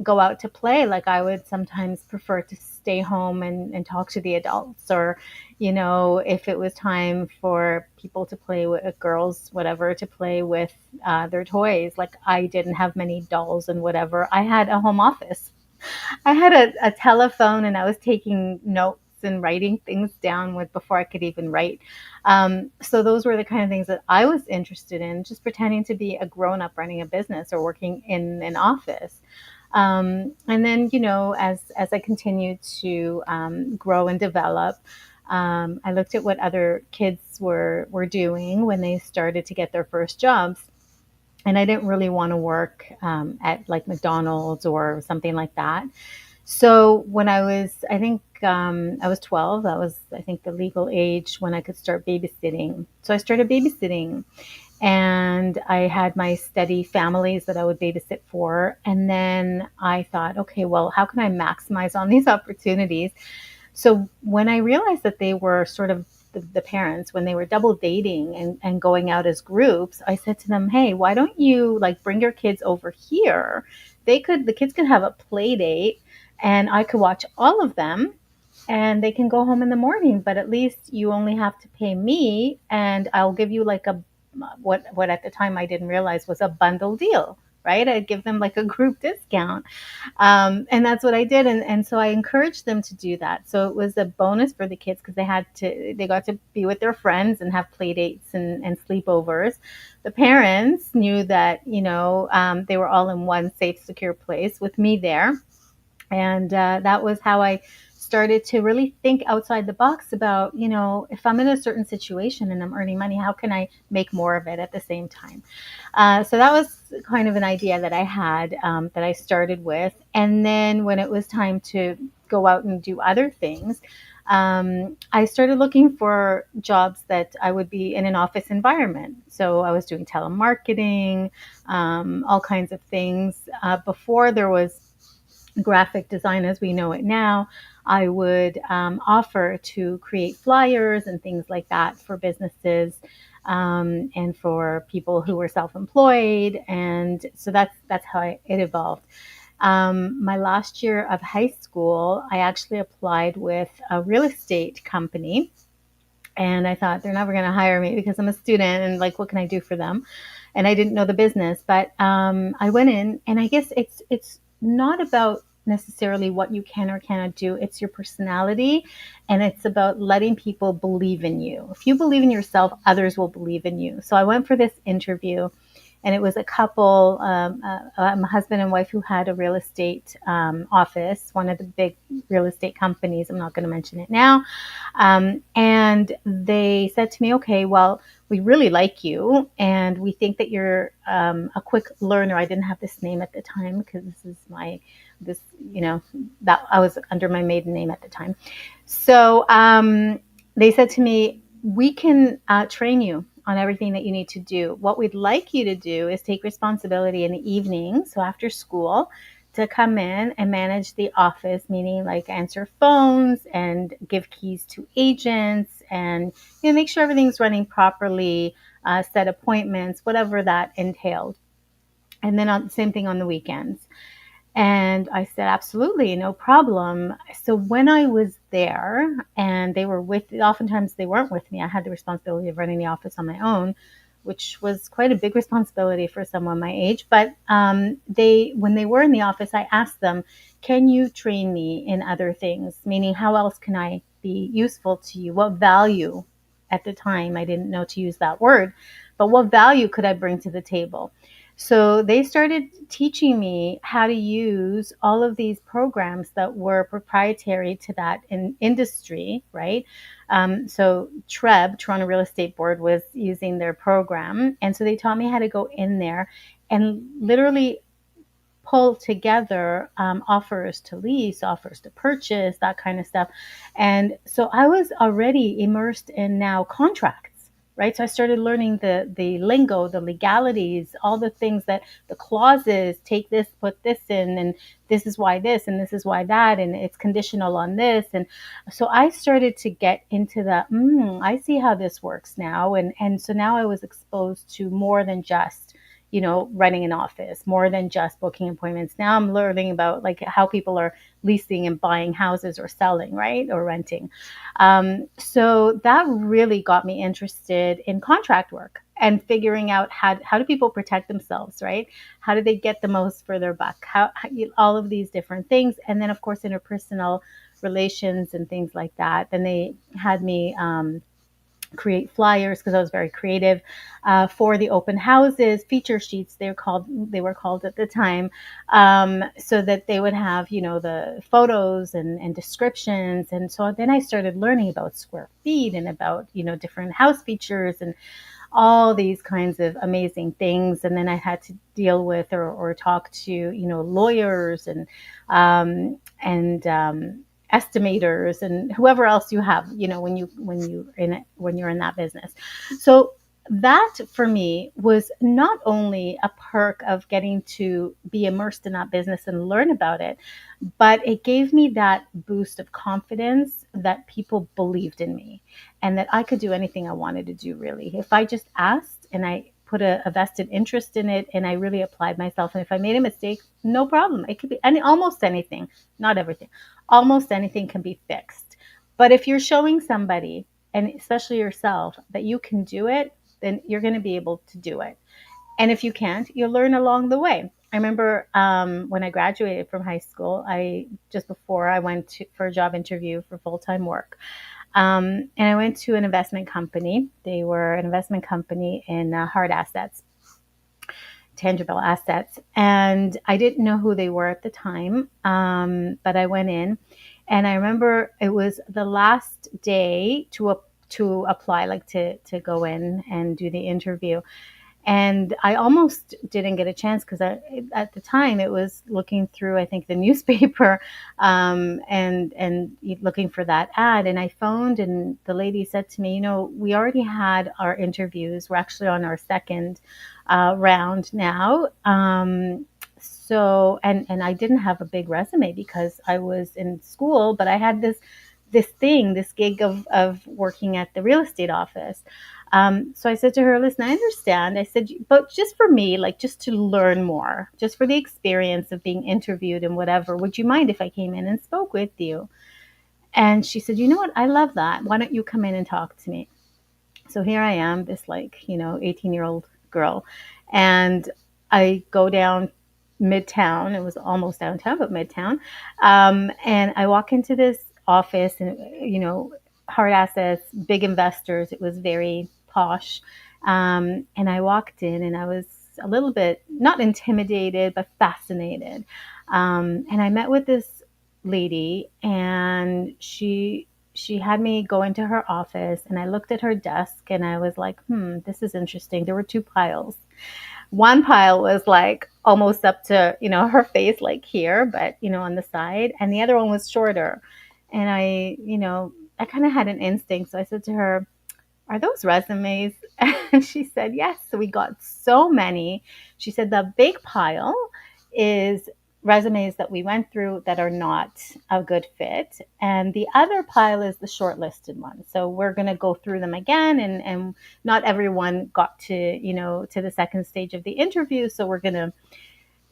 go out to play, like I would sometimes prefer to stay home and talk to the adults, or, if it was time for people to play with girls, whatever, to play with their toys. Like I didn't have many dolls and whatever. I had a home office. I had a telephone and I was taking notes and writing things down with before I could even write. So those were the kind of things that I was interested in, just pretending to be a grown up running a business or working in an office. And then, as I continued to grow and develop, I looked at what other kids were doing when they started to get their first jobs. And I didn't really want to work at like McDonald's or something like that. So when I think I was 12. That was, I think, the legal age when I could start babysitting. So I started babysitting, and I had my steady families that I would babysit for. And then I thought, okay, well, how can I maximize on these opportunities? So when I realized that they were sort of the parents, when they were double dating and going out as groups, I said to them, hey, why don't you like bring your kids over here? The kids could have a play date and I could watch all of them and they can go home in the morning, but at least you only have to pay me and I'll give you like a, what at the time I didn't realize was a bundle deal, right? I'd give them like a group discount. And that's what I did. And so I encouraged them to do that. So it was a bonus for the kids because they got to be with their friends and have play dates and sleepovers. The parents knew that, they were all in one safe, secure place with me there. And that was how I started to really think outside the box about, if I'm in a certain situation and I'm earning money, how can I make more of it at the same time? So that was kind of an idea that I had, that I started with. And then when it was time to go out and do other things, I started looking for jobs that I would be in an office environment. So I was doing telemarketing, all kinds of things. Before there was graphic design as we know it now, I would offer to create flyers and things like that for businesses, and for people who were self-employed. And so that's how it evolved. My last year of high school, I actually applied with a real estate company. And I thought they're never going to hire me because I'm a student and like, what can I do for them? And I didn't know the business, but I went in, and I guess it's not about necessarily what you can or cannot do. It's your personality, and it's about letting people believe in you. If you believe in yourself, others will believe in you. So I went for this interview, and it was a couple, a husband and wife who had a real estate office, one of the big real estate companies. I'm not going to mention it now. And they said to me, okay, well, we really like you, and we think that you're a quick learner. I didn't have this name at the time because that I was under my maiden name at the time. So they said to me, we can train you on everything that you need to do. What we'd like you to do is take responsibility in the evening, so after school, to come in and manage the office, meaning like answer phones and give keys to agents and make sure everything's running properly, set appointments, whatever that entailed. And then same thing on the weekends. And I said, absolutely, no problem. So when I was there and oftentimes they weren't with me, I had the responsibility of running the office on my own, which was quite a big responsibility for someone my age. But when they were in the office, I asked them, can you train me in other things? Meaning, how else can I be useful to you? What value? At the time, I didn't know to use that word, but what value could I bring to the table? So they started teaching me how to use all of these programs that were proprietary to that industry, right? So Toronto Real Estate Board, was using their program. And so they taught me how to go in there and literally pull together offers to lease, offers to purchase, that kind of stuff. And so I was already immersed in now contracts, right? So I started learning the lingo, the legalities, all the things that the clauses, take this, put this in, and this is why this, and this is why that, and it's conditional on this. And so I started to get into the, I see how this works now. And so now I was exposed to more than just running an office, more than just booking appointments. Now I'm learning about like how people are leasing and buying houses or selling, right? Or renting. So that really got me interested in contract work and figuring out how do people protect themselves, right? How do they get the most for their buck? How all of these different things. And then of course, interpersonal relations and things like that. Then they had me, create flyers because I was very creative, for the open houses, feature sheets they were called at the time, so that they would have the photos and descriptions. And so then I started learning about square feet and about different house features and all these kinds of amazing things. And then I had to deal with or talk to, lawyers and estimators and whoever else you have, when you're in that business. So that for me was not only a perk of getting to be immersed in that business and learn about it, but it gave me that boost of confidence that people believed in me and that I could do anything I wanted to do, really. If I just asked and I put a vested interest in it and I really applied myself. And if I made a mistake, no problem. It could be almost anything, not everything, almost anything can be fixed. But if you're showing somebody, and especially yourself, that you can do it, then you're going to be able to do it. And if you can't, you'll learn along the way. I remember when I graduated from high school, just before I went for a job interview for full-time work, and I went to an investment company. They were an investment company in hard assets, tangible assets, and I didn't know who they were at the time, but I went in, and I remember it was the last day to apply, like to go in and do the interview. And I almost didn't get a chance because at the time it was looking through, I think, the newspaper, and looking for that ad. And I phoned, and the lady said to me, we already had our interviews. We're actually on our second round now. And I didn't have a big resume because I was in school, but I had this gig of working at the real estate office. So I said to her, listen, I understand. I said, but just for me, like just to learn more, just for the experience of being interviewed and whatever, would you mind if I came in and spoke with you? And she said, you know what? I love that. Why don't you come in and talk to me? So here I am, this 18-year-old girl. And I go down Midtown. It was almost downtown, but Midtown. And I walk into this office and, hard assets, big investors. It was very posh. And I walked in and I was a little bit, not intimidated, but fascinated. And I met with this lady, and she had me go into her office, and I looked at her desk and I was like, this is interesting. There were two piles. One pile was like almost up to, her face, like here, but, on the side. And the other one was shorter. And I kind of had an instinct. So I said to her, are those resumes? And she said, yes. So we got so many. She said, the big pile is resumes that we went through that are not a good fit. And the other pile is the shortlisted one. So we're going to go through them again. And not everyone got to the second stage of the interview. So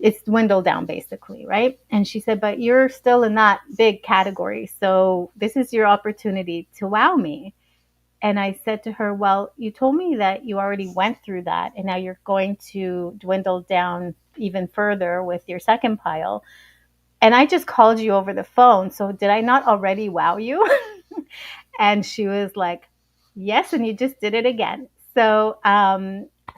it's dwindled down basically, right? And she said, but you're still in that big category. So this is your opportunity to wow me. And I said to her, well, you told me that you already went through that, and now you're going to dwindle down even further with your second pile. And I just called you over the phone. So did I not already wow you? And she was like, yes, and you just did it again. So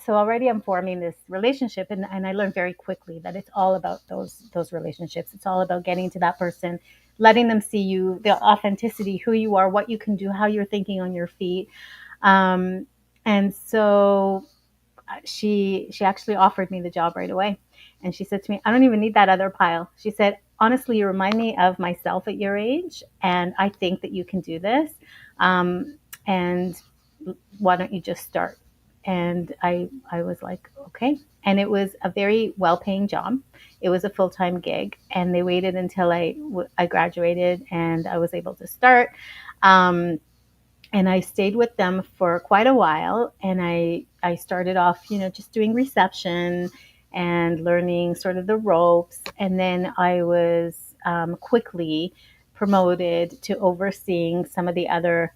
already I'm forming this relationship, and I learned very quickly that it's all about those relationships. It's all about getting to that person, letting them see you, the authenticity, who you are, what you can do, how you're thinking on your feet. And so she actually offered me the job right away. And she said to me, I don't even need that other pile. She said, honestly, you remind me of myself at your age, and I think that you can do this. And why don't you just start? And I was like, okay. And it was a very well-paying job. It was a full-time gig, and they waited until I graduated and I was able to start. And I stayed with them for quite a while. And I started off, just doing reception and learning sort of the ropes. And then I was quickly promoted to overseeing some of the other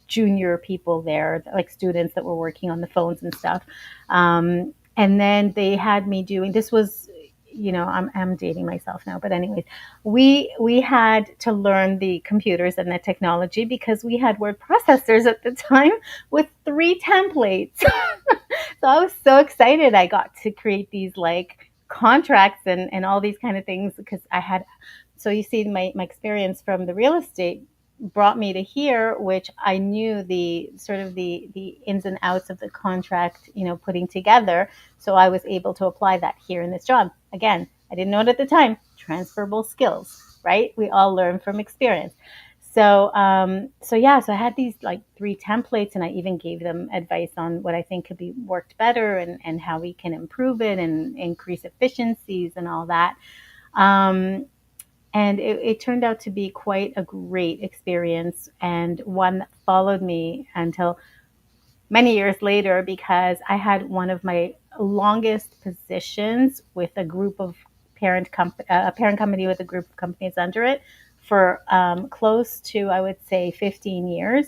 junior people there, like students that were working on the phones and stuff. And then they had me doing, this was, I'm dating myself now, but anyways, we had to learn the computers and the technology because we had word processors at the time with 3 templates. So I was so excited. I got to create these like contracts and all these kind of things because so you see my experience from the real estate brought me to here, which I knew the sort of the ins and outs of the contract, putting together. So I was able to apply that here in this job. Again, I didn't know it at the time. Transferable skills, right? We all learn from experience. So I had these like 3 templates, and I even gave them advice on what I think could be worked better, and how we can improve it and increase efficiencies and all that. Um, and it turned out to be quite a great experience, and one that followed me until many years later, because I had one of my longest positions with a group of a parent company with a group of companies under it for close to, I would say, 15 years,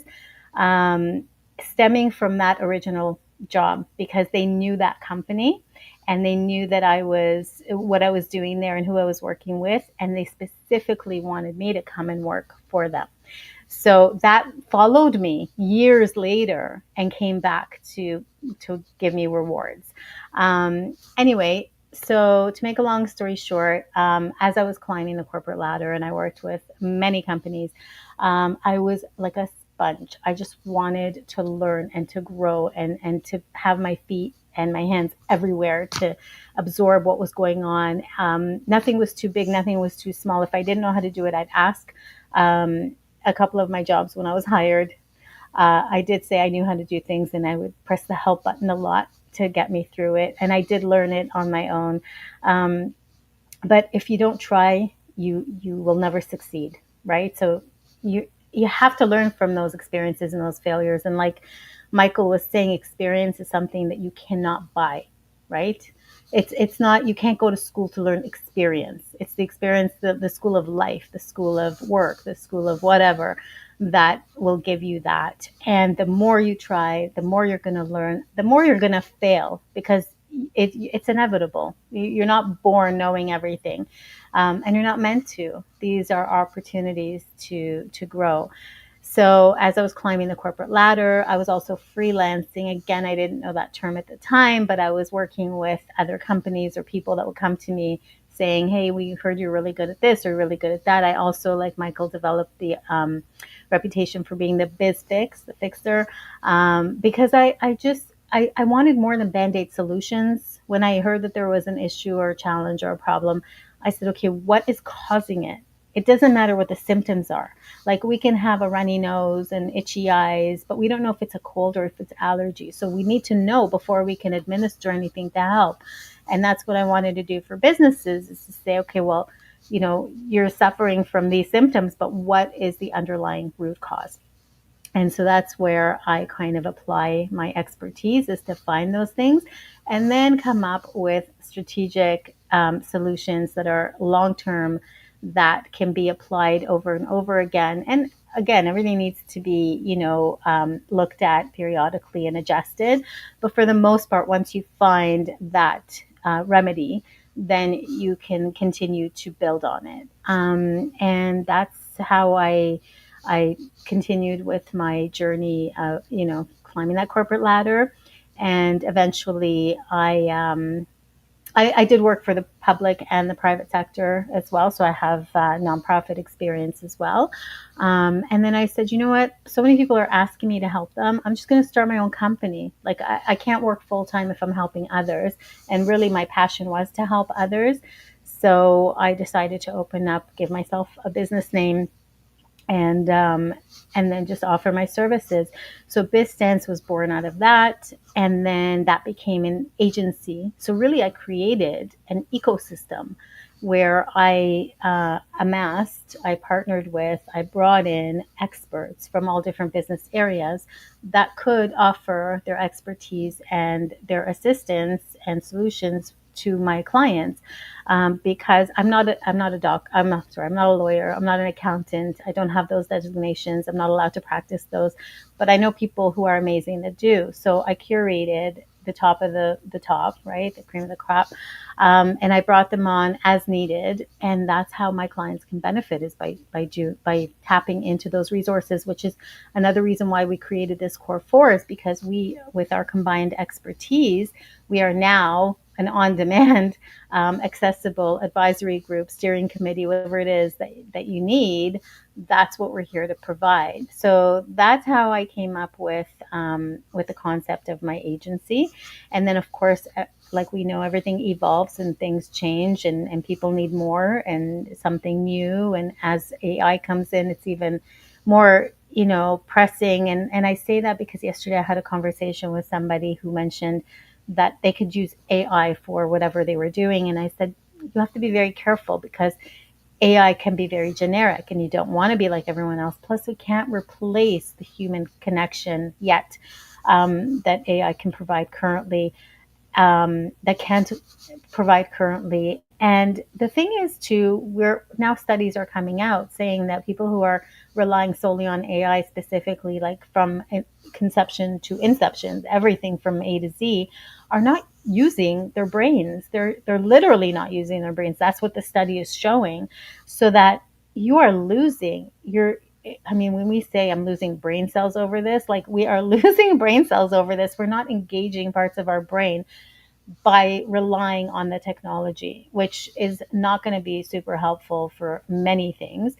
um, stemming from that original job, because they knew that company and they knew that what I was doing there and who I was working with, and they specifically wanted me to come and work for them. So that followed me years later and came back to give me rewards. Anyway, so to make a long story short, as I was climbing the corporate ladder and I worked with many companies, I was like a sponge. I just wanted to learn and to grow, and to have my feet and my hands everywhere to absorb what was going on. Nothing was too big, nothing was too small. If I didn't know how to do it, I'd ask. A couple of my jobs when I was hired, I did say I knew how to do things, and I would press the help button a lot to get me through it. And I did learn it on my own. But if you don't try, you will never succeed, right? So you have to learn from those experiences and those failures. And like Michael was saying, experience is something that you cannot buy, right? It's not, you can't go to school to learn experience. It's the experience, the school of life, the school of work, the school of whatever, that will give you that. And the more you try, the more you're going to learn, the more you're going to fail, because it's inevitable. You're not born knowing everything, and you're not meant to. These are opportunities to grow. So as I was climbing the corporate ladder, I was also freelancing. Again, I didn't know that term at the time, but I was working with other companies or people that would come to me saying, "Hey, we heard you're really good at this or really good at that." I also, like Michael, developed the reputation for being the biz fix, the fixer, because I wanted more than band-aid solutions. When I heard that there was an issue or a challenge or a problem, I said, okay, what is causing it? It doesn't matter what the symptoms are. Like, we can have a runny nose and itchy eyes, but we don't know if it's a cold or if it's allergy. So we need to know before we can administer anything to help. And that's what I wanted to do for businesses, is to say, okay, well, you're suffering from these symptoms, but what is the underlying root cause? And so that's where I kind of apply my expertise, is to find those things and then come up with strategic solutions that are long term, that can be applied over and over again. And again, everything needs to be, looked at periodically and adjusted. But for the most part, once you find that remedy, then you can continue to build on it. And that's how I continued with my journey of, climbing that corporate ladder. And eventually I did work for the public and the private sector as well. So I have nonprofit experience as well. And then I said, you know what? So many people are asking me to help them. I'm just going to start my own company. Like, I can't work full time if I'm helping others. And really, my passion was to help others. So I decided to open up, give myself a business name, and then just offer my services. So BizStance was born out of that, and then that became an agency. So really, I created an ecosystem where I I partnered with, I brought in experts from all different business areas that could offer their expertise and their assistance and solutions to my clients, because I'm not a doc. I'm not sorry. I'm not a lawyer. I'm not an accountant. I don't have those designations. I'm not allowed to practice those, but I know people who are amazing that do. So I curated the top of the top, right, the cream of the crop, and I brought them on as needed, and that's how my clients can benefit, is by tapping into those resources, which is another reason why we created this Core Fore, is because we, with our combined expertise, we are now an on-demand, accessible advisory group, steering committee, whatever it is that you need, that's what we're here to provide. So that's how I came up with the concept of my agency. And then, of course, like we know, everything evolves and things change, and people need more and something new. And as AI comes in, it's even more, pressing. And I say that because yesterday I had a conversation with somebody who mentioned that they could use AI for whatever they were doing. And I said, you have to be very careful because AI can be very generic and you don't want to be like everyone else. Plus, it can't replace the human connection yet, that AI can provide currently, that can't provide currently. And the thing is, too, we're now studies are coming out saying that people who are relying solely on AI, specifically, like from conception to inception, everything from A to Z, are not using their brains. They're literally not using their brains. That's what the study is showing. So that you are losing your. I mean, when we say I'm losing brain cells over this, like we are losing brain cells over this. We're not engaging parts of our brain by relying on the technology, which is not going to be super helpful for many things.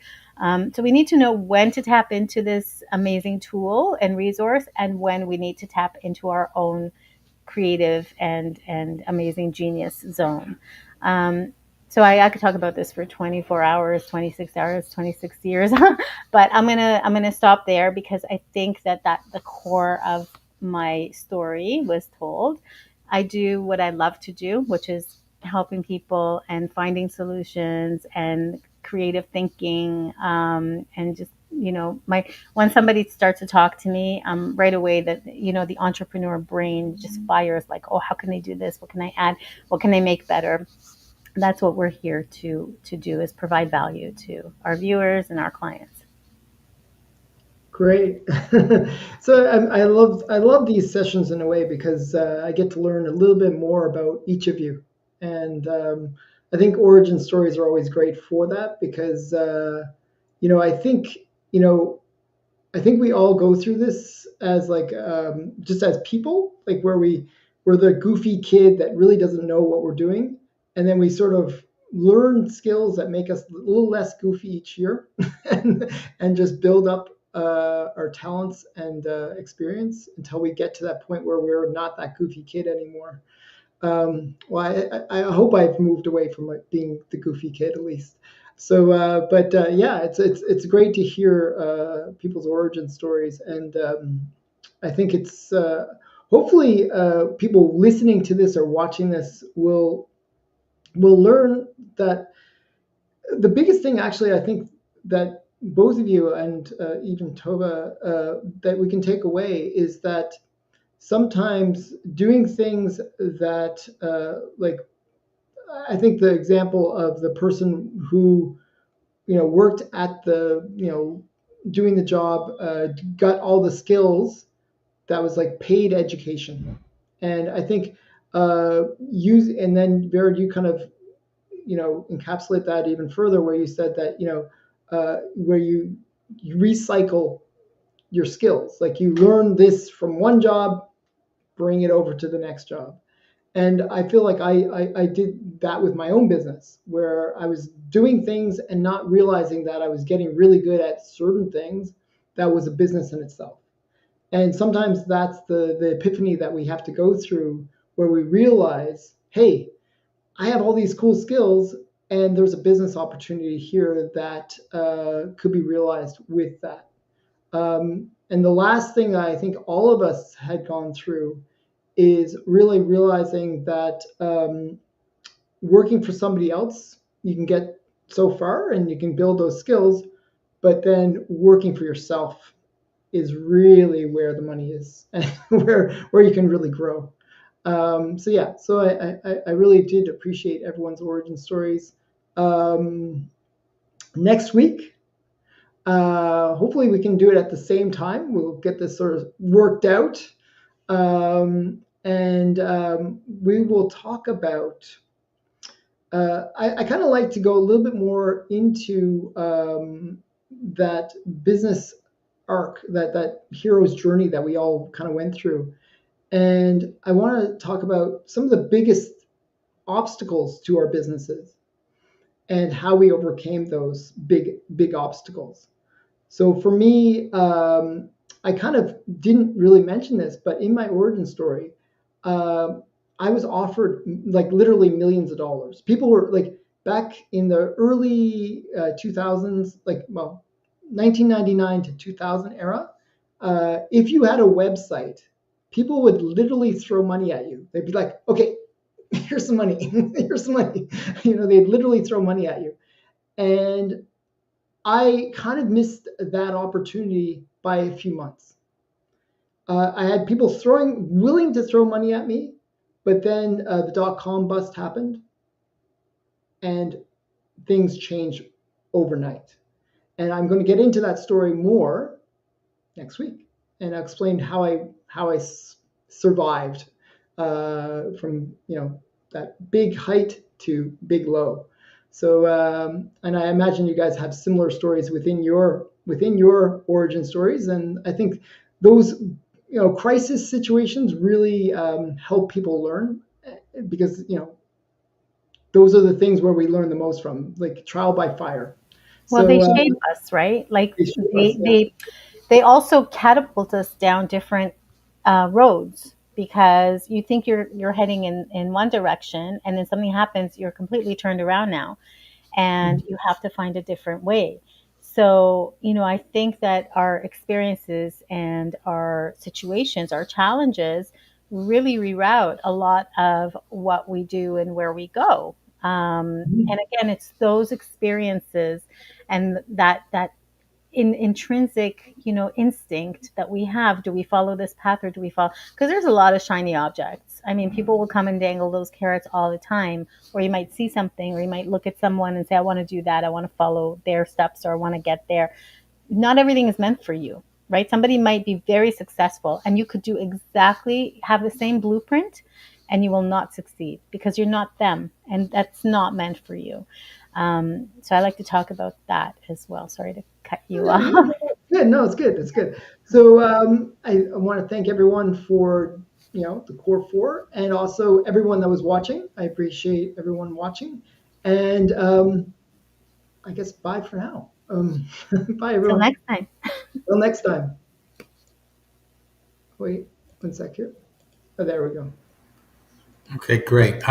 So we need to know when to tap into this amazing tool and resource, and when we need to tap into our own creative and amazing genius zone. So I could talk about this for 24 hours, 26 hours, 26 years, but I'm gonna stop there because I think that the core of my story was told. I do what I love to do, which is helping people and finding solutions and creative thinking, and just, my when somebody starts to talk to me, right away, that the entrepreneur brain just fires, like, oh, how can they do this? What can I add? What can they make better? That's what we're here to do, is provide value to our viewers and our clients. Great. So I love these sessions in a way because I get to learn a little bit more about each of you, and I think origin stories are always great for that because I think you know I think we all go through this as like just as people, like where we're the goofy kid that really doesn't know what we're doing, and then we sort of learn skills that make us a little less goofy each year, and just build up our talents and experience until we get to that point where we're not that goofy kid anymore. Well, I hope I've moved away from like being the goofy kid at least. So, but yeah, it's great to hear people's origin stories, and I think it's hopefully people listening to this or watching this will learn that the biggest thing, actually, I think that both of you and even Tova, that we can take away is that sometimes doing things that like I think the example of the person who worked at the doing the job, got all the skills, that was like paid education. And I think use and then Vered, you kind of encapsulate that even further, where you said that where you recycle your skills, like you learn this from one job, bring it over to the next job. And I feel like I did that with my own business, where I was doing things and not realizing that I was getting really good at certain things that was a business in itself. And sometimes that's the epiphany that we have to go through, where we realize, hey, I have all these cool skills, and there's a business opportunity here that could be realized with that. And the last thing I think all of us had gone through is really realizing that working for somebody else, you can get so far and you can build those skills, but then working for yourself is really where the money is and where you can really grow. So yeah, so I really did appreciate everyone's origin stories. Next week, hopefully we can do it at the same time. We'll get this sort of worked out. And we will talk about. I kind of like to go a little bit more into that business arc, that hero's journey that we all kind of went through, and I want to talk about some of the biggest obstacles to our businesses and how we overcame those big obstacles. So for me, I kind of didn't really mention this, but in my origin story, uh, I was offered like literally millions of dollars. People were like back in the early 2000s, like, well, 1999 to 2000 era. If you had a website, people would literally throw money at you. They'd be like, okay, here's some money, here's some money. They'd literally throw money at you. And I kind of missed that opportunity by a few months. I had people willing to throw money at me, but then the dot-com bust happened, and things changed overnight. And I'm going to get into that story more next week, and I'll explain how I survived from that big height to big low. So, and I imagine you guys have similar stories within your origin stories, and I think those crisis situations really help people learn, because those are the things where we learn the most from, like trial by fire. Well, So they shape us, right? Like they shape us, they yeah. they they also catapult us down different roads, because you think you're heading in one direction, and then something happens, you're completely turned around now, and you have to find a different way. So, I think that our experiences and our situations, our challenges, really reroute a lot of what we do and where we go. And again, it's those experiences and that intrinsic, instinct that we have. Do we follow this path, or do we follow? Because there's a lot of shiny objects. I mean, people will come and dangle those carrots all the time, or you might see something, or you might look at someone and say, I want to do that. I want to follow their steps, or I want to get there. Not everything is meant for you, right? Somebody might be very successful, and you could have the same blueprint, and you will not succeed because you're not them, and that's not meant for you. So I like to talk about that as well. Sorry to cut you Yeah, off. good. No, it's good. It's good. So I want to thank everyone for the Core Four, and also everyone that was watching. I appreciate everyone watching, and I guess bye for now. Bye Till everyone. next time. Till next time. Wait 1 sec here. Oh, there we go. Okay, great.